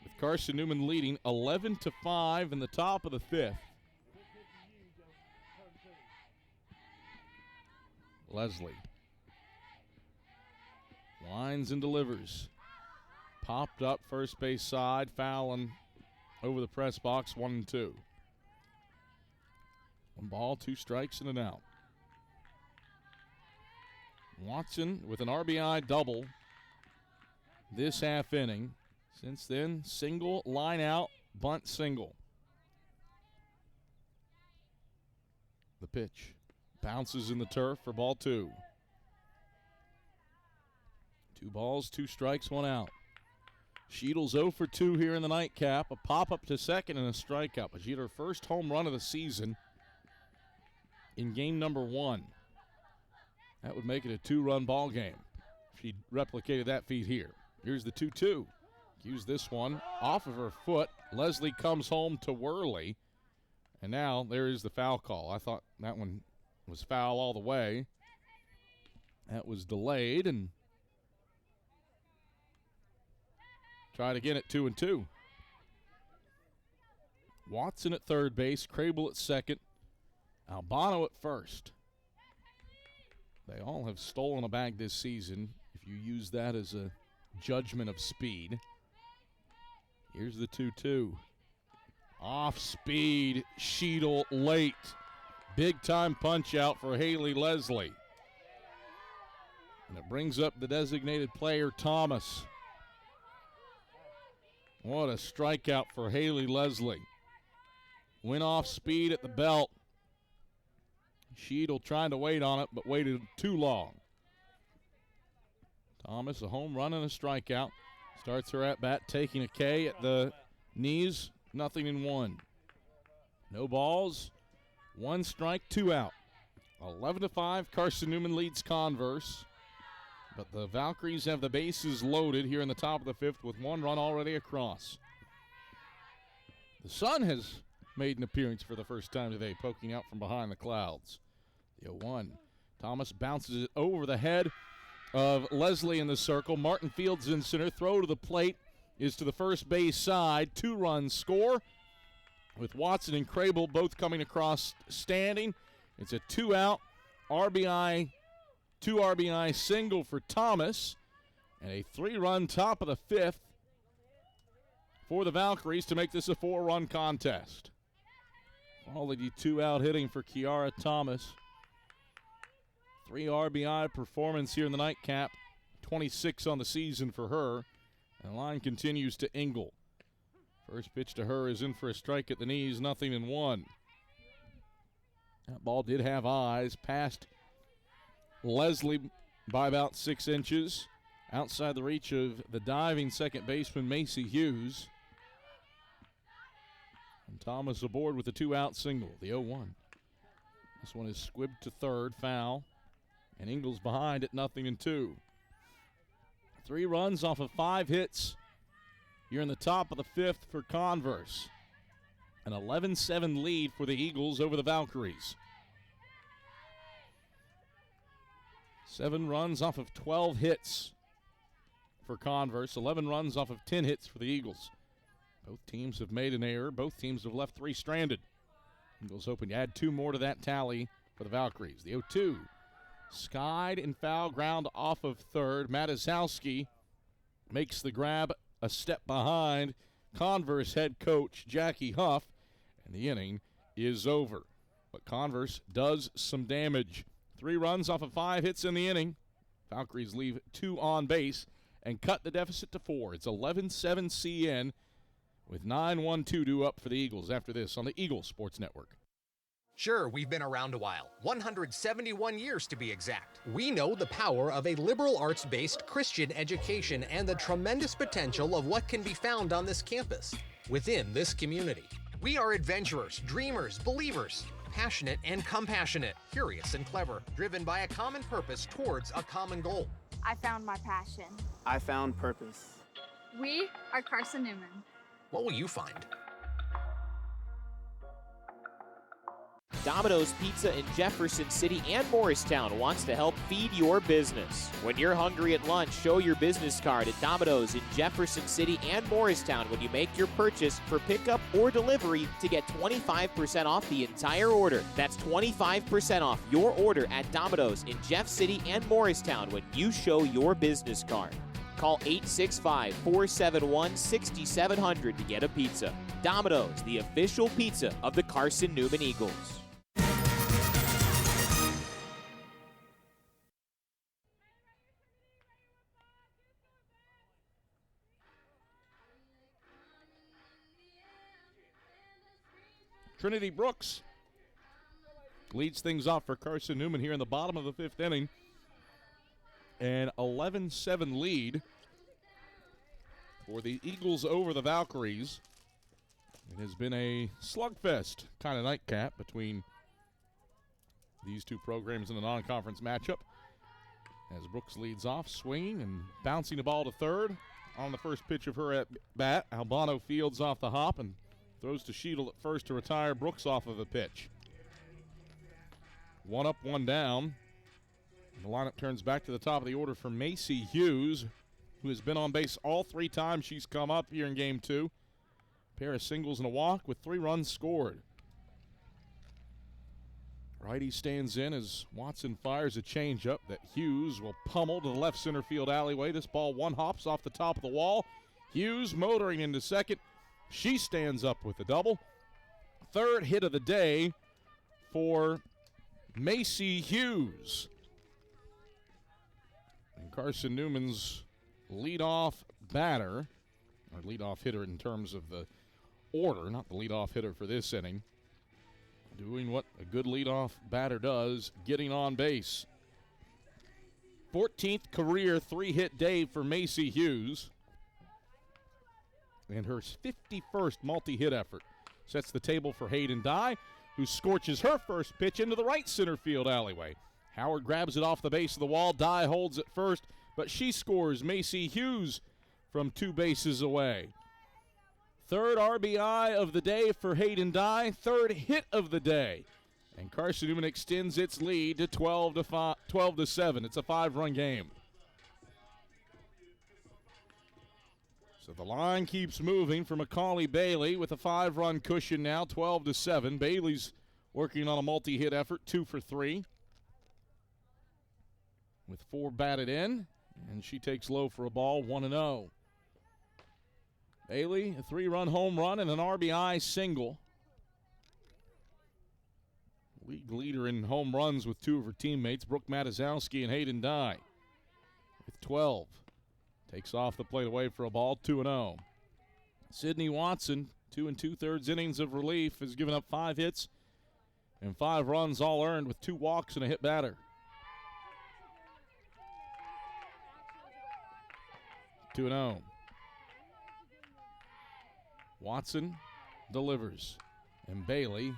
With Carson-Newman leading 11-5 in the top of the fifth. Leslie lines and delivers. Popped up first base side, fouling over the press box, 1-2. 1 ball, 2 strikes, and an out. Watson with an RBI double this half inning. Since then, single, line out, bunt single. The pitch bounces in the turf for ball 2. 2 balls, 2 strikes, 1 out. Sheedle's 0 for 2 here in the nightcap. A pop-up to second and a strikeout. But she hit her first home run of the season in game number 1. That would make it a 2-run ball game if she replicated that feat here. Here's the 2-2. Use this one off of her foot. Leslie comes home to Worley. And now there is the foul call. I thought that one was foul all the way. That was delayed and tried again at 2-2. Watson at third base, Crable at second, Albano at first. They all have stolen a bag this season, if you use that as a judgment of speed. Here's the 2-2. Off speed, Sheedle late. Big time punch out for Haley Leslie. And it brings up the designated player, Thomas. What a strikeout for Haley Leslie. Went off speed at the belt. Sheedle trying to wait on it, but waited too long. Thomas, a home run and a strikeout. Starts her at bat, taking a K at the knees, 0-1. No balls, 1 strike, 2 out. 11-5, Carson-Newman leads Converse. But the Valkyries have the bases loaded here in the top of the fifth with 1 run already across. The sun has made an appearance for the first time today, poking out from behind the clouds. The 0-1. Thomas bounces it over the head of Leslie in the circle. Martin Fields in center. Throw to the plate is to the first base side. 2-run score with Watson and Crable both coming across standing. It's a 2-out RBI, 2 RBI single for Thomas, and a 3-run top of the fifth for the Valkyries to make this a 4-run contest. Quality 2-out hitting for Kiara Thomas. 3 RBI performance here in the nightcap. 26 on the season for her. And the line continues to Engel. First pitch to her is in for a strike at the knees, 0-1. That ball did have eyes. Passed Leslie by about 6 inches. Outside the reach of the diving second baseman, Macy Hughes. And Thomas aboard with a 2-out single, the 0-1. This one is squibbed to third, foul. And Ingles behind at 0-2. 3 runs off of 5 hits. You're in the top of the fifth for Converse. An 11-7 lead for the Eagles over the Valkyries. 7 runs off of 12 hits for Converse. 11 runs off of 10 hits for the Eagles. Both teams have made an error. Both teams have left 3 stranded. Eagles hoping to add 2 more to that tally for the Valkyries. The 0-2. Skied and foul ground off of third. Matazowski makes the grab a step behind Converse head coach Jackie Huff, and the inning is over. But Converse does some damage. 3 runs off of 5 hits in the inning. Valkyries leave 2 on base and cut the deficit to 4. It's 11-7 CN with 9-1-2 due up for the Eagles after this on the Eagles Sports Network. Sure, we've been around a while, 171 years to be exact. We know the power of a liberal arts-based Christian education and the tremendous potential of what can be found on this campus, within this community. We are adventurers, dreamers, believers, passionate and compassionate, curious and clever, driven by a common purpose towards a common goal. I found my passion. I found purpose. We are Carson-Newman. What will you find? Domino's Pizza in Jefferson City and Morristown wants to help feed your business. When you're hungry at lunch, show your business card at Domino's in Jefferson City and Morristown when you make your purchase for pickup or delivery to get 25% off the entire order. That's 25% off your order at Domino's in Jeff City and Morristown when you show your business card. Call 865-471-6700 to get a pizza. Domino's, the official pizza of the Carson-Newman Eagles. Trinity Brooks leads things off for Carson-Newman here in the bottom of the fifth inning. An 11-7 lead for the Eagles over the Valkyries. It has been a slugfest kind of nightcap between these two programs in a non-conference matchup. As Brooks leads off, swinging and bouncing the ball to third. On the first pitch of her at bat, Albano fields off the hop and throws to Sheedle at first to retire Brooks off of the pitch. One up, one down. The lineup turns back to the top of the order for Macy Hughes, who has been on base all three times she's come up here in game two. Pair of singles and a walk with 3 runs scored. Righty stands in as Watson fires a changeup that Hughes will pummel to the left center field alleyway. This ball one hops off the top of the wall. Hughes motoring into second. She stands up with a double. Third hit of the day for Macy Hughes. And Carson-Newman's leadoff batter, or leadoff hitter in terms of the order, not the leadoff hitter for this inning, doing what a good leadoff batter does, getting on base. 14th career 3-hit day for Macy Hughes. And her 51st multi-hit effort sets the table for Hayden Dye, who scorches her first pitch into the right center field alleyway. Howard grabs it off the base of the wall. Dye holds it first, but she scores Macy Hughes from 2 bases away. Third RBI of the day for Hayden Dye, third hit of the day. And Carson-Newman extends its lead to 12-7. It's a 5-run game. So the line keeps moving for Macaulay Bailey with a 5-run cushion now, 12-7. Bailey's working on a multi-hit effort, 2 for 3. With 4 batted in, and she takes low for a ball, 1-0. Bailey, a 3-run home run and an RBI single. League leader in home runs with 2 of her teammates, Brooke Matazowski and Hayden Dye, with 12. Takes off the plate away for a ball, 2-0. Sydney Watson, 2 2/3 innings of relief, has given up 5 hits and 5 runs, all earned with 2 walks and a hit batter. 2-0. Watson delivers, and Bailey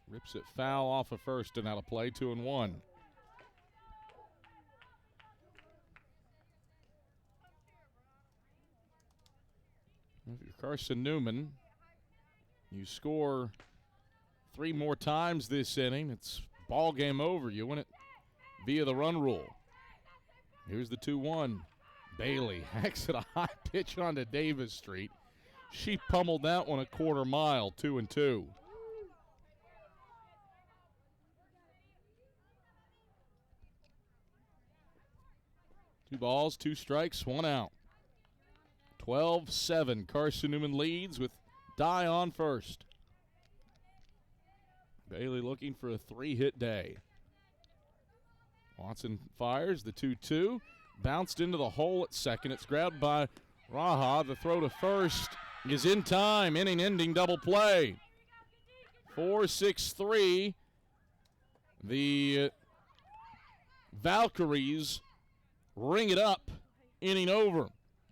rips it foul off of first and out of play, 2-1. If you're Carson-Newman, you score 3 more times this inning, it's ball game over. You win it via the run rule. Here's the 2-1. Bailey hacks it a high pitch onto Davis Street. She pummeled that one a quarter mile, 2-2. Two balls, 2 strikes, 1 out. 12-7. Carson-Newman leads with Dye on first. Bailey looking for a 3-hit day. Watson fires the 2-2. Bounced into the hole at second. It's grabbed by Raha. The throw to first is in time. Inning-ending double play. 4-6-3. The Valkyries ring it up, inning over.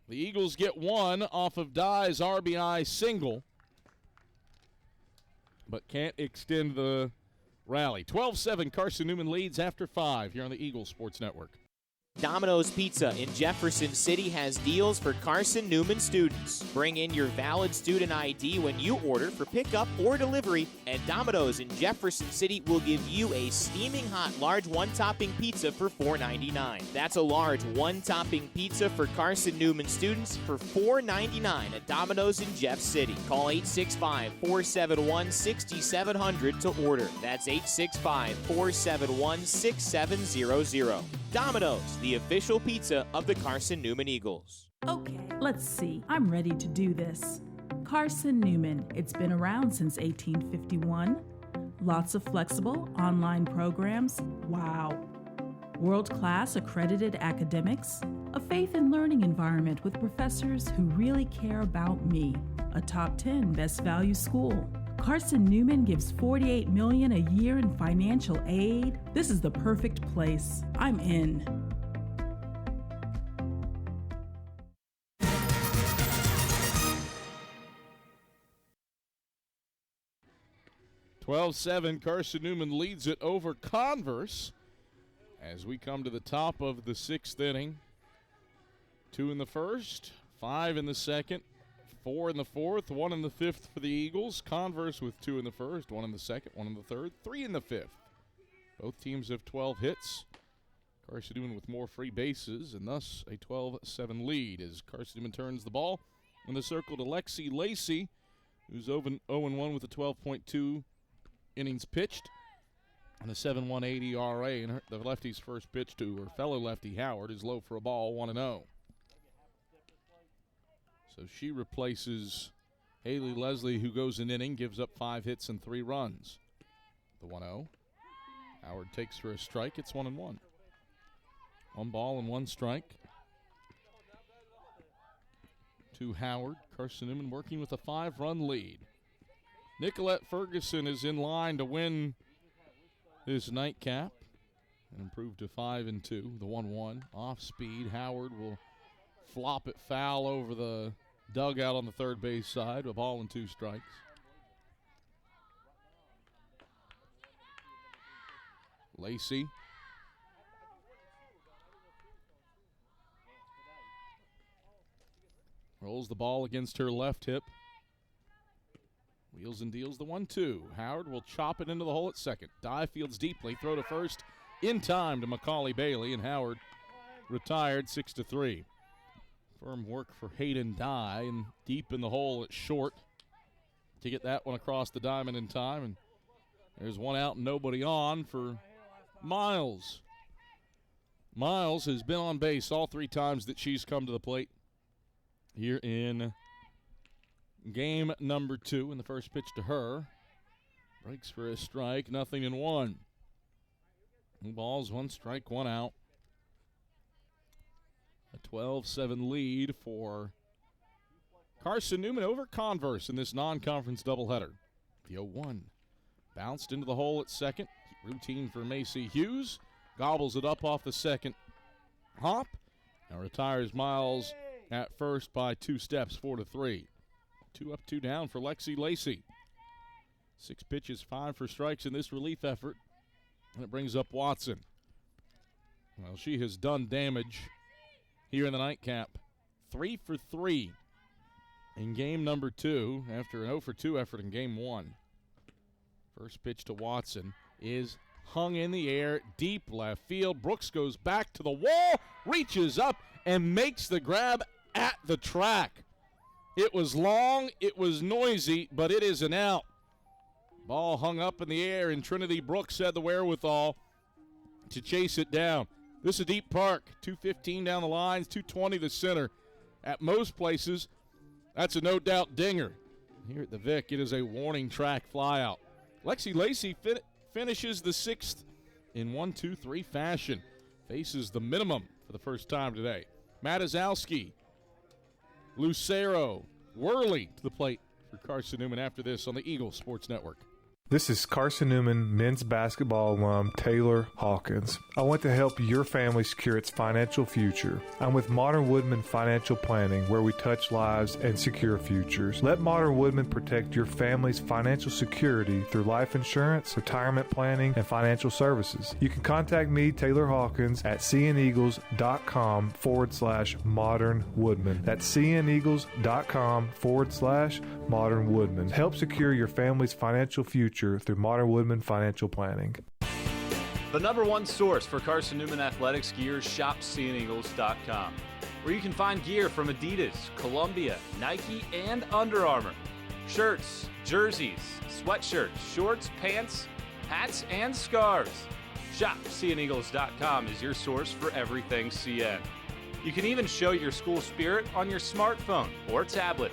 The Eagles get one off of Dye's RBI single, but can't extend the rally. 12-7, Carson-Newman leads after 5 here on the Eagles Sports Network. Domino's Pizza in Jefferson City has deals for Carson-Newman students. Bring in your valid student ID when you order for pickup or delivery, and Domino's in Jefferson City will give you a steaming hot large one-topping pizza for $4.99. That's a large one-topping pizza for Carson-Newman students for $4.99 at Domino's in Jeff City. Call 865-471-6700 to order. That's 865-471-6700. Domino's, the official pizza of the Carson-Newman Eagles. Okay, let's see. I'm ready to do this. Carson-Newman. It's been around since 1851. Lots of flexible online programs. Wow. World-class accredited academics. A faith and learning environment with professors who really care about me. A top 10 best value school. Carson-Newman gives $48 million a year in financial aid. This is the perfect place. I'm in. (12-7), Carson-Newman leads it over Converse as we come to the top of the 6th inning. 2 in the first, 5 in the second, 4 in the fourth, 1 in the fifth for the Eagles. Converse with 2 in the first, 1 in the second, 1 in the third, 3 in the fifth. Both teams have 12 hits. Carson-Newman with more free bases, and thus a 12-7 lead as Carson-Newman turns the ball in the circle to Lexi Lacey, who's 0-1 with a 12.2 innings pitched and a 7.18 ERA. And the lefty's first pitch to her fellow lefty Howard is low for a ball, 1-0. So she replaces Haley Leslie, who goes an inning, gives up 5 hits and 3 runs. The 1-0. Howard takes for a strike. It's 1-1. 1 ball and 1 strike to Howard. Carson-Newman working with a 5-run lead. Nicolette Ferguson is in line to win this nightcap and improve to 5-2. The 1-1 off speed. Howard will flop it foul over the dugout on the third base side. A ball and 2 strikes. Lacey rolls the ball against her left hip. Wheels and deals the 1-2. Howard will chop it into the hole at second. Dye fields deeply. Throw to first in time to Macaulay Bailey, and Howard retired 6-3. Firm work for Hayden Dye, and deep in the hole at short to get that one across the diamond in time. And there's 1 out and nobody on for Miles. Miles has been on base all 3 times that she's come to the plate here in game number 2. And the first pitch to her breaks for a strike, 0-1. 2 balls, 1 strike, 1 out. A 12-7 lead for Carson-Newman over Converse in this non-conference doubleheader. The 0-1 bounced into the hole at second. Routine for Macy Hughes. Gobbles it up off the second hop. Now retires Miles at first by 2 steps, 4-3. 2 up, 2 down for Lexi Lacey. 6 pitches, 5 for strikes in this relief effort. And it brings up Watson. Well, she has done damage here in the nightcap. 3 for 3 in game number 2 after an 0 for 2 effort in game 1. First pitch to Watson is hung in the air, deep left field. Brooks goes back to the wall, reaches up, and makes the grab at the track. It was long, it was noisy, but it is an out. Ball hung up in the air, and Trinity Brooks had the wherewithal to chase it down. This is a deep park, 215 down the lines, 220 the center. At most places, that's a no-doubt dinger. Here at the Vic, it is a warning track flyout. Lexi Lacey finishes the 6th in 1-2-3 fashion. Faces the minimum for the first time today. Matazowski, Lucero, Worley to the plate for Carson-Newman after this on the Eagles Sports Network. This is Carson-Newman men's basketball alum Taylor Hawkins. I want to help your family secure its financial future. I'm with Modern Woodman Financial Planning, where we touch lives and secure futures. Let Modern Woodman protect your family's financial security through life insurance, retirement planning, and financial services. You can contact me, Taylor Hawkins, at cneagles.com/Modern Woodman. That's cneagles.com/Modern Woodman. Help secure your family's financial future through Modern Woodman Financial Planning. The number one source for Carson-Newman athletics gear is shopseeandeagles.com, where you can find gear from Adidas, Columbia, Nike, and Under Armour. Shirts, jerseys, sweatshirts, shorts, pants, hats, and scarves. Shopseeandeagles.com is your source for everything CN. You can even show your school spirit on your smartphone or tablet.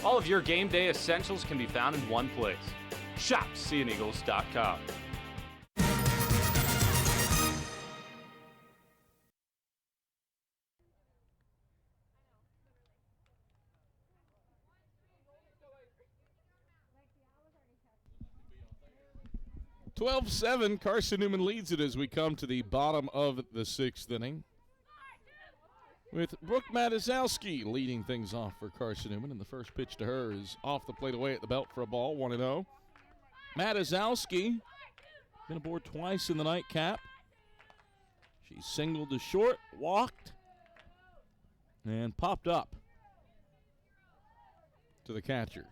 All of your game day essentials can be found in one place. Shopseeandeagles.com. (12-7), Carson-Newman leads it as we come to the bottom of the sixth inning, with Brooke Matizowski leading things off for Carson-Newman, and the first pitch to her is off the plate away at the belt for a ball, 1-0. Matizowski been aboard twice in the nightcap. She singled to short, walked, and popped up to the catcher.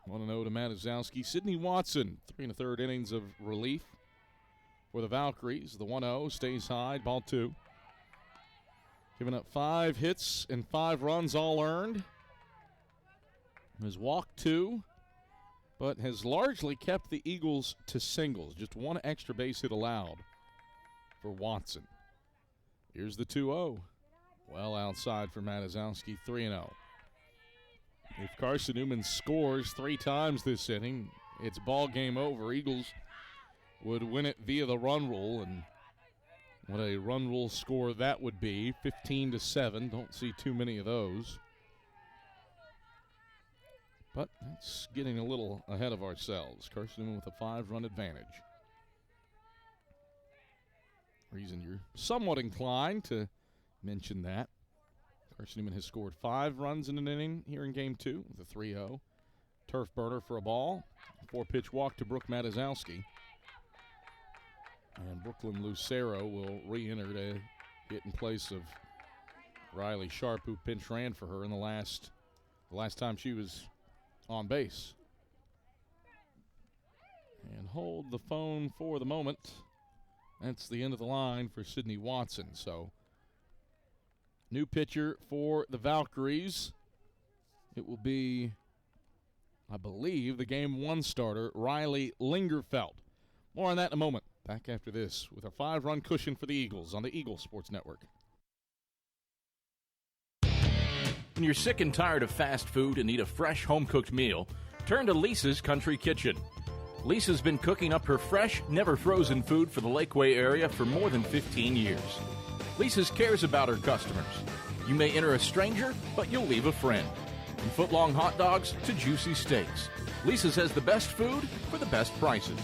1-0 to Matizowski. Sydney Watson, 3 1/3 innings of relief for the Valkyries. The 1-0 stays high, ball 2. Giving up 5 hits and 5 runs, all earned. Has walked 2, but has largely kept the Eagles to singles. Just 1 extra base hit allowed for Watson. Here's the 2-0. Well outside for Matizowski, 3-0. If Carson-Newman scores 3 times this inning, it's ball game over. Eagles would win it via the run rule, and what a run rule score that would be, 15-7. Don't see too many of those. But that's getting a little ahead of ourselves. Carson-Newman with a 5-run advantage. Reason you're somewhat inclined to mention that. Carson-Newman has scored 5 runs in an inning here in Game 2 with a 3-0. Turf burner for a ball. 4-pitch walk to Brooke Matizowski. And Brooklyn Lucero will re-enter to get in place of Riley Sharp, who pinch ran for her in the last time she was on base. And hold the phone for the moment. That's the end of the line for Sydney Watson. So, new pitcher for the Valkyries. It will be, I believe, the Game 1 starter, Riley Lingerfelt. More on that in a moment. Back after this with a 5-run cushion for the Eagles on the Eagles Sports Network. When you're sick and tired of fast food and need a fresh home-cooked meal, turn to Lisa's Country Kitchen. Lisa's been cooking up her fresh, never-frozen food for the Lakeway area for more than 15 years. Lisa's cares about her customers. You may enter a stranger, but you'll leave a friend. From foot-long hot dogs to juicy steaks, Lisa's has the best food for the best prices.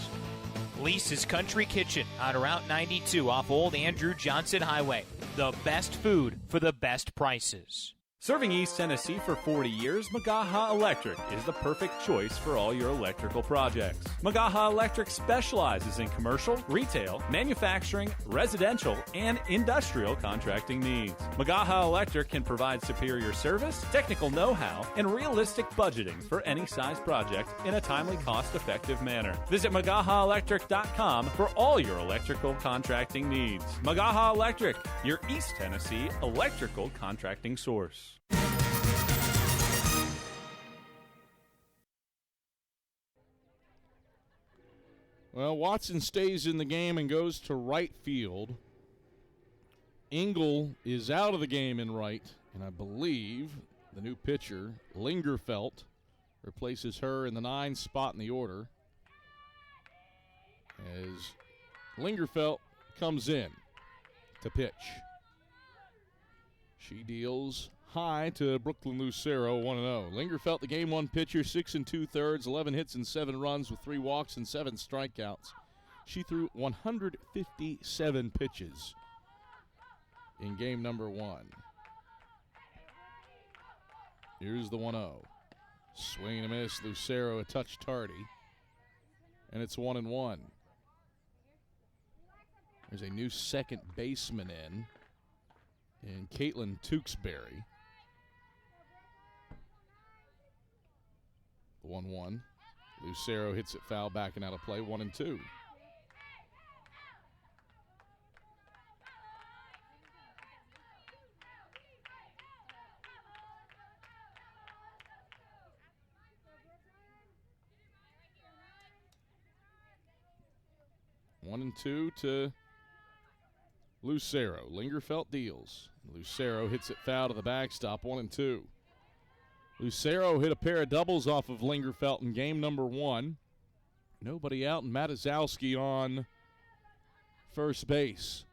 Lisa's Country Kitchen on Route 92 off Old Andrew Johnson Highway. The best food for the best prices. Serving East Tennessee for 40 years, Magaha Electric is the perfect choice for all your electrical projects. Magaha Electric specializes in commercial, retail, manufacturing, residential, and industrial contracting needs. Magaha Electric can provide superior service, technical know-how, and realistic budgeting for any size project in a timely, cost-effective manner. Visit MagahaElectric.com for all your electrical contracting needs. Magaha Electric, your East Tennessee electrical contracting source. Well, Watson stays in the game and goes to right field. Engel is out of the game in right, and I believe the new pitcher, Lingerfelt, replaces her in the 9 spot in the order as Lingerfelt comes in to pitch. She deals high to Brooklyn Lucero, 1-0. Lingerfelt, the game one pitcher, 6 2/3, 11 hits and 7 runs with 3 walks and 7 strikeouts. She threw 157 pitches in game number 1. Here's the 1-0. Swing and a miss. Lucero a touch tardy. And it's 1-1. There's a new second baseman in Caitlin Tewksbury. 1-1. Lucero hits it foul, backing out of play, 1-2. One and two to Lucero. Lingerfelt deals. Lucero hits it foul to the backstop, 1-2. Lucero hit a pair of doubles off of Lingerfelt in game number 1. Nobody out, and Matazowski on first base.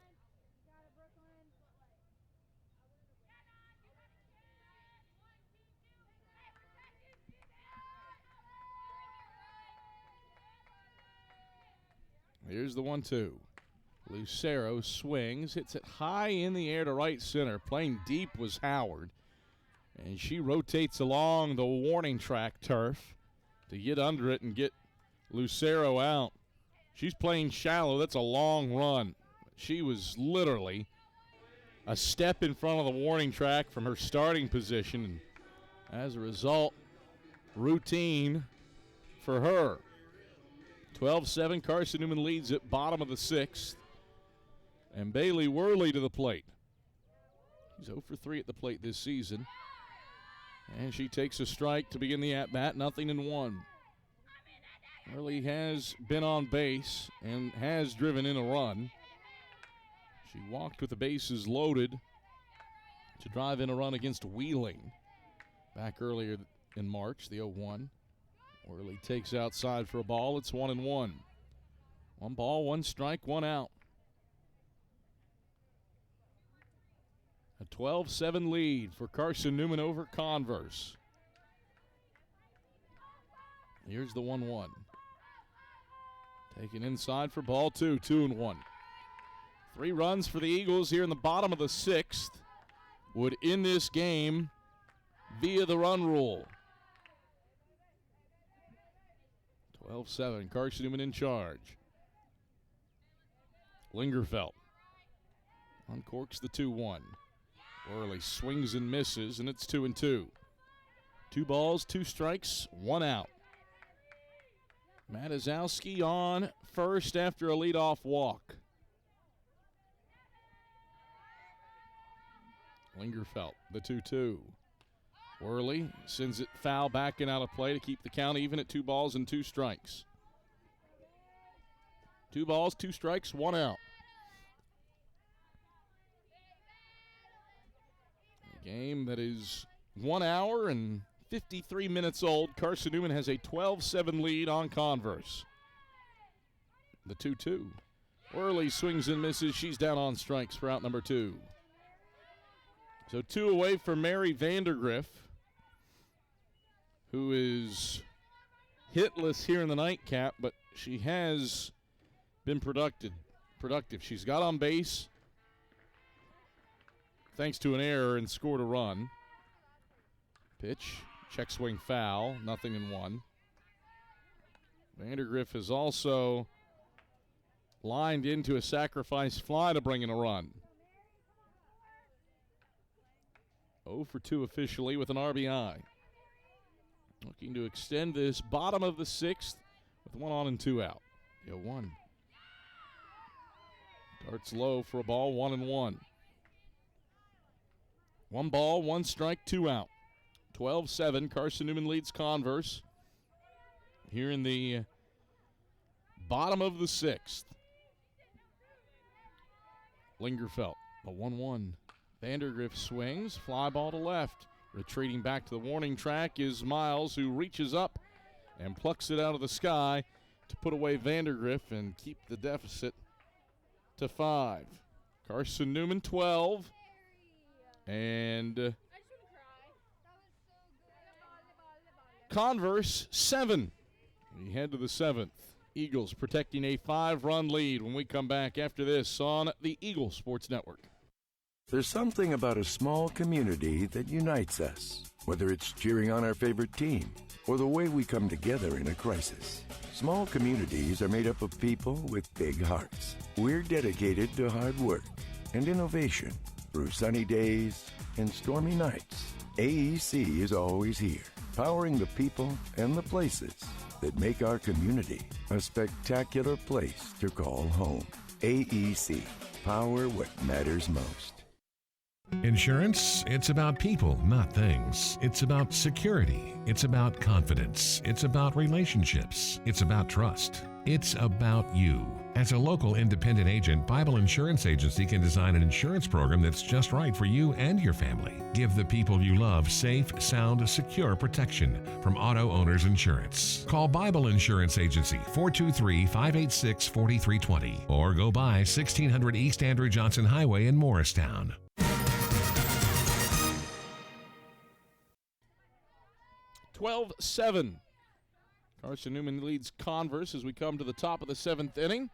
Here's the 1-2. Lucero swings, hits it high in the air to right center. Playing deep was Howard. And she rotates along the warning track turf to get under it and get Lucero out. She's playing shallow. That's a long run. She was literally a step in front of the warning track from her starting position. And as a result, routine for her. 12-7, Carson-Newman leads at bottom of the 6th. And Bailey Worley to the plate. She's 0 for 3 at the plate this season. And she takes a strike to begin the at-bat, 0-1. Worley has been on base and has driven in a run. She walked with the bases loaded to drive in a run against Wheeling back earlier in March, the 0-1. Worley takes outside for a ball. It's 1-1. 1 ball, 1 strike, 1 out. A 12-7 lead for Carson-Newman over Converse. Here's the 1-1. Taken inside for ball 2, 2-1. 3 runs for the Eagles here in the bottom of the 6th would end this game via the run rule. 12-7, Carson-Newman in charge. Lingerfelt uncorks the 2-1. Worley swings and misses, and it's 2-2. 2 balls, 2 strikes, 1 out. Matazowski on first after a leadoff walk. Lingerfelt, the 2-2. Worley sends it foul back and out of play to keep the count even at 2 balls and 2 strikes. 2 balls, 2 strikes, 1 out. A game that is 1 hour and 53 minutes old. Carson-Newman has a 12-7 lead on Converse. The 2-2. Worley swings and misses. She's down on strikes for out number 2. So 2 away for Mary Vandergriff, who is hitless here in the nightcap, but she has been productive. She's got on base thanks to an error and scored a run. Pitch, check swing foul, 0-1. Vandergriff has also lined into a sacrifice fly to bring in a run. 0 for 2 officially with an RBI. Looking to extend this bottom of the 6th with 1 on and 2 out. 0-1. Darts low for a ball, 1-1. 1 ball, 1 strike, 2 out. 12-7, Carson-Newman leads Converse here in the bottom of the 6th. Lingerfelt, a 1-1. Vandergriff swings, fly ball to left. Retreating back to the warning track is Miles, who reaches up and plucks it out of the sky to put away Vandergriff and keep the deficit to 5. Carson-Newman 12 and Converse 7. We head to the 7th. Eagles protecting a 5-run lead when we come back after this on the Eagle Sports Network. There's something about a small community that unites us, whether it's cheering on our favorite team or the way we come together in a crisis. Small communities are made up of people with big hearts. We're dedicated to hard work and innovation through sunny days and stormy nights. AEC is always here, powering the people and the places that make our community a spectacular place to call home. AEC, power what matters most. Insurance, it's about people, not things. It's about security. It's about confidence. It's about relationships. It's about trust. It's about you. As a local independent agent, Bible Insurance Agency can design an insurance program that's just right for you and your family. Give the people you love safe, sound, secure protection from Auto Owners Insurance. Call Bible Insurance Agency 423-586-4320 or go by 1600 East Andrew Johnson Highway in Morristown. 12-7. Carson-Newman leads Converse as we come to the top of the 7th inning.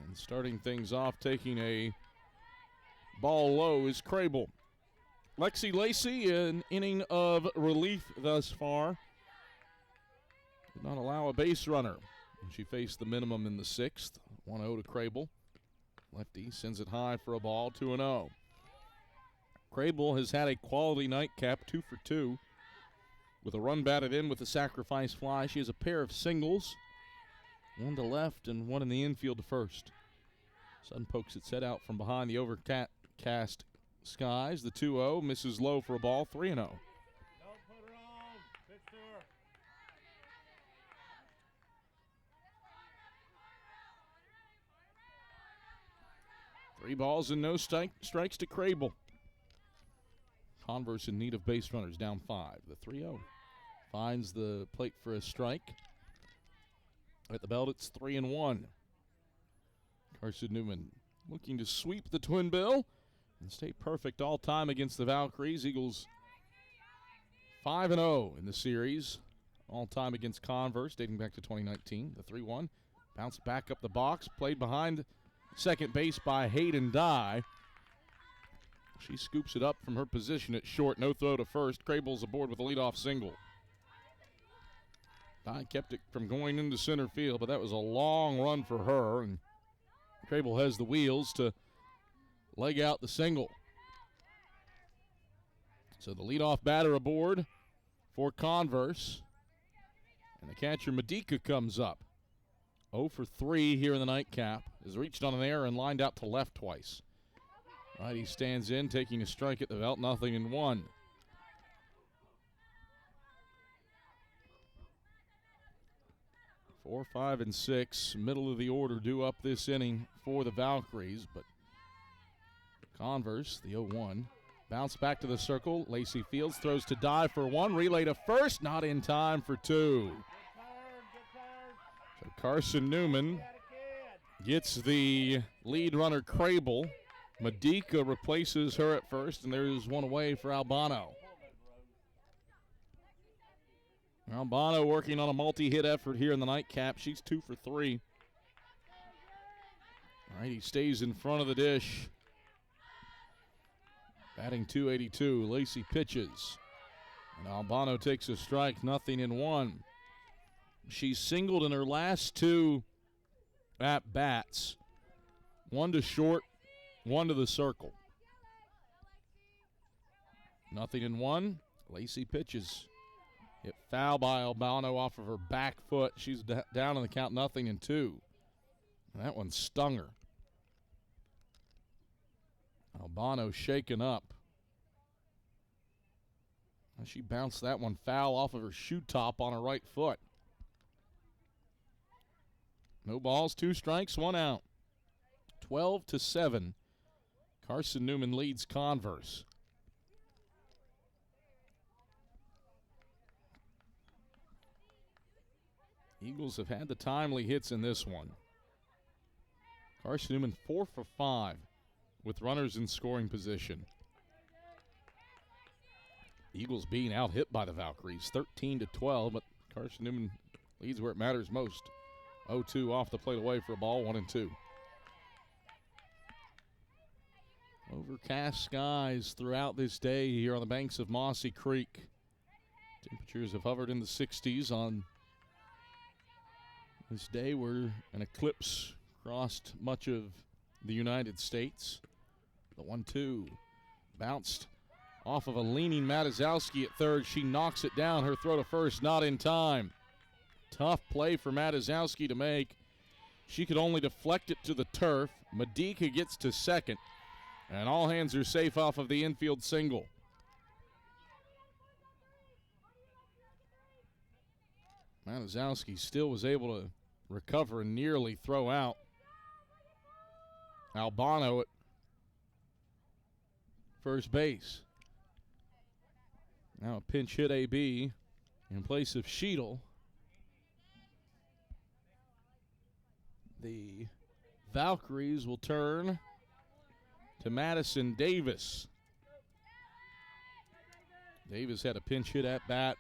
And starting things off, taking a ball low is Crable. Lexi Lacey, an inning of relief thus far. Did not allow a base runner. She faced the minimum in the 6th. 1-0 to Crable. Lefty sends it high for a ball, 2-0. Crable has had a quality nightcap, 2 for 2. With a run batted in with a sacrifice fly. She has a pair of singles. One to left and one in the infield to first. Sun pokes it set out from behind the overcast skies. The 2-0 misses low for a ball, 3-0. 3 balls and no strikes to Crable. Converse in need of base runners, down 5. The 3-0 finds the plate for a strike. At the belt, it's 3-1. Carson-Newman looking to sweep the twin bill and stay perfect all time against the Valkyries. Eagles 5-0 in the series, all time against Converse, dating back to 2019. The 3-1 bounced back up the box, played behind second base by Hayden Dye. She scoops it up from her position at short. No throw to first. Crable's aboard with a leadoff single. Dye kept it from going into center field, but that was a long run for her, and Crable has the wheels to leg out the single. So the leadoff batter aboard for Converse, and the catcher Medica comes up. 0 for 3 here in the nightcap. Has reached on an error and lined out to left twice. Righty stands in, taking a strike at the belt, 0-1. Four, 5, and 6, middle of the order due up this inning for the Valkyries, but Converse, the 0-1, bounce back to the circle. Lacey Fields throws to Dye for 1, relay to first, not in time for 2. So Carson-Newman gets the lead runner Crable. Medica replaces her at first, and there's one away for Albano. Albano working on a multi-hit effort here in the nightcap. She's 2 for 3. All right, he stays in front of the dish. Batting .282. Lacey pitches. And Albano takes a strike, 0-1. She's singled in her last 2 at-bats. 1 to short, 1 to the circle. 0-1. Lacey pitches. Hit foul by Albano off of her back foot. She's down on the count, 0-2. That one stung her. Albano shaken up. She bounced that one foul off of her shoe top on her right foot. No balls, 2 strikes, 1 out. 12-7. Carson-Newman leads Converse. Eagles have had the timely hits in this one. Carson-Newman 4 for 5 with runners in scoring position. Eagles being out-hit by the Valkyries, 13-12, but Carson-Newman leads where it matters most. 0-2 off the plate away for a ball, 1-2. Overcast skies throughout this day here on the banks of Mossy Creek. Temperatures have hovered in the 60s on this day where an eclipse crossed much of the United States. The 1-2 bounced off of a leaning Matazowski at third. She knocks it down. Her throw to first, not in time. Tough play for Matazowski to make. She could only deflect it to the turf. Medica gets to second, and all hands are safe off of the infield single. Matazowski still was able to recover and nearly throw out Albano at first base. Now a pinch hit AB in place of Sheedle. The Valkyries will turn to Madison Davis. Davis had a pinch hit at bat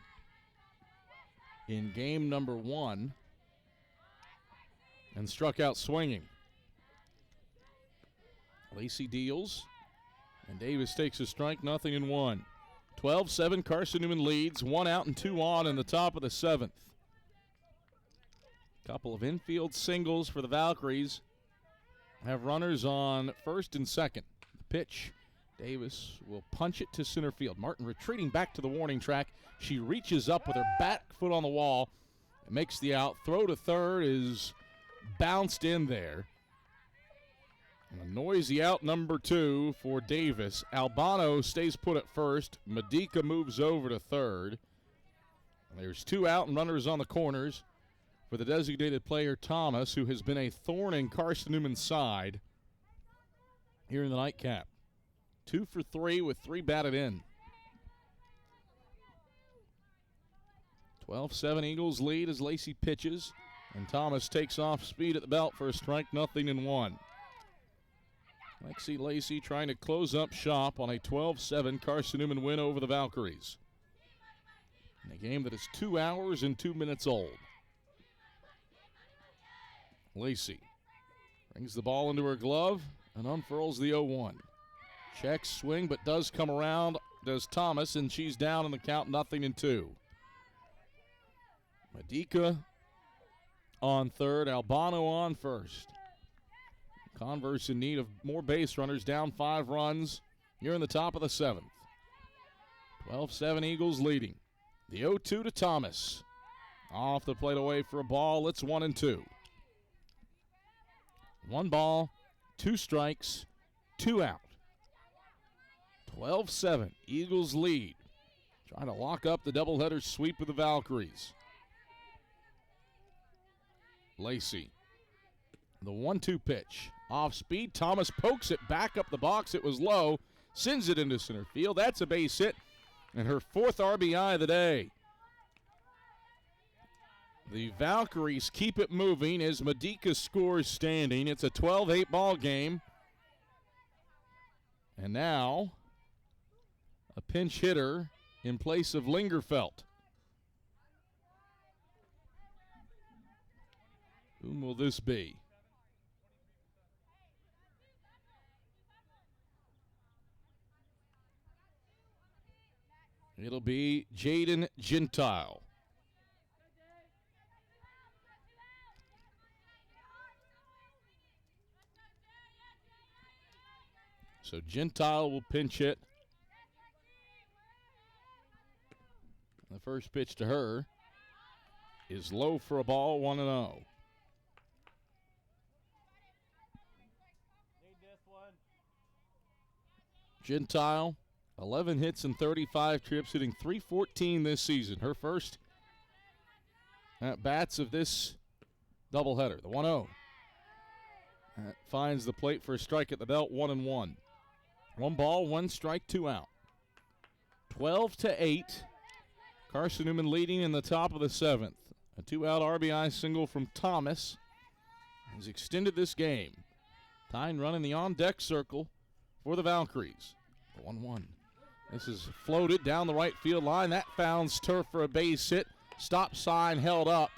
in game number 1 and struck out swinging. Lacey deals, and Davis takes a strike, 0-1. 12-7, Carson-Newman leads, 1 out and 2 on in the top of the 7th. Couple of infield singles for the Valkyries. Have runners on first and second. The pitch, Davis will punch it to center field. Martin retreating back to the warning track. She reaches up with her back foot on the wall and makes the out. Throw to third is bounced in there. And a noisy out number 2 for Davis. Albano stays put at first. Medica moves over to third. And there's 2 out and runners on the corners for the designated player Thomas, who has been a thorn in Carson-Newman's side here in the nightcap. 2 for 3 with 3 batted in. 12-7 Eagles lead as Lacey pitches, and Thomas takes off speed at the belt for a strike, 0-1. Lexi Lacey trying to close up shop on a 12-7 Carson-Newman win over the Valkyries. In a game that is 2 hours and 2 minutes old. Lacey brings the ball into her glove and unfurls the 0-1. Checks swing, but does come around, does Thomas, and she's down in the count, 0-2. Medica on third, Albano on first. Converse in need of more base runners, down 5 runs here in the top of the 7th. 12-7 Eagles leading. The 0-2 to Thomas. Off the plate away for a ball. It's 1-2. 1 ball, 2 strikes, 2 out. 12-7, Eagles lead. Trying to lock up the doubleheader sweep of the Valkyries. Lacey, the 1-2 pitch. Off speed, Thomas pokes it back up the box. It was low, sends it into center field. That's a base hit, and her 4th RBI of the day. The Valkyries keep it moving as Medica scores standing. It's a 12-8 ball game. And now a pinch hitter in place of Lingerfelt. Whom will this be? It'll be Jaden Gentile. So Gentile will pinch hit. The first pitch to her is low for a ball, 1-0. Gentile, 11 hits and 35 trips, hitting .314 this season. Her first at bats of this doubleheader. The 1-0. That finds the plate for a strike at the belt, 1-1. 1 ball, 1 strike, 2 out. 12-8. Carson-Newman leading in the top of the 7th. A 2-out RBI single from Thomas has extended this game. Tying run in the on-deck circle for the Valkyries. 1-1. This is floated down the right field line. That founds turf for a base hit. Stop sign held up.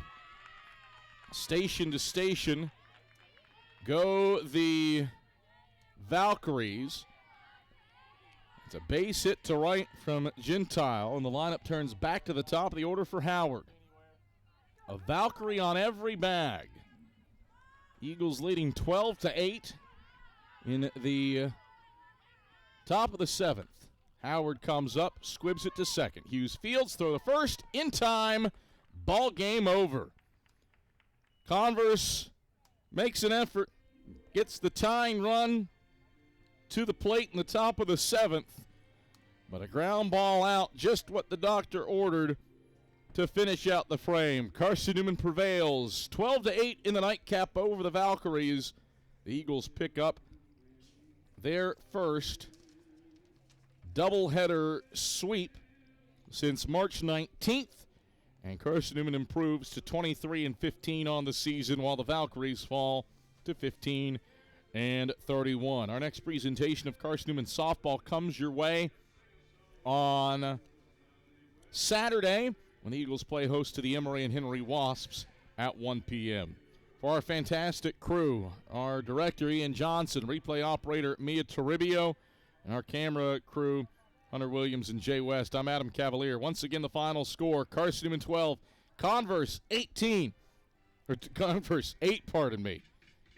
Station to station go the Valkyries. It's a base hit to right from Gentile, and the lineup turns back to the top of the order for Howard. A Valkyrie on every bag. Eagles leading 12-8 in the top of the 7th. Howard comes up, squibs it to second. Hughes fields, throw the first, in time, ball game over. Converse makes an effort, gets the tying run to the plate in the top of the 7th, but a ground ball out, just what the doctor ordered to finish out the frame. Carson-Newman prevails, 12-8 in the nightcap over the Valkyries. The Eagles pick up their first doubleheader sweep since March 19th, and Carson-Newman improves to 23-15 on the season, while the Valkyries fall to 15-31. Our next presentation of Carson-Newman softball comes your way on Saturday when the Eagles play host to the Emory and Henry Wasps at 1 p.m. For our fantastic crew, our director Ian Johnson, replay operator Mia Toribio, and our camera crew, Hunter Williams and Jay West, I'm Adam Cavalier. Once again, the final score, Carson-Newman 12, Converse 8, pardon me.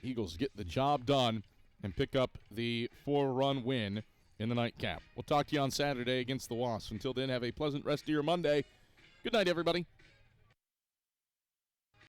Eagles get the job done and pick up the 4-run win in the nightcap. We'll talk to you on Saturday against the Wasps. Until then, have a pleasant rest of your Monday. Good night, everybody.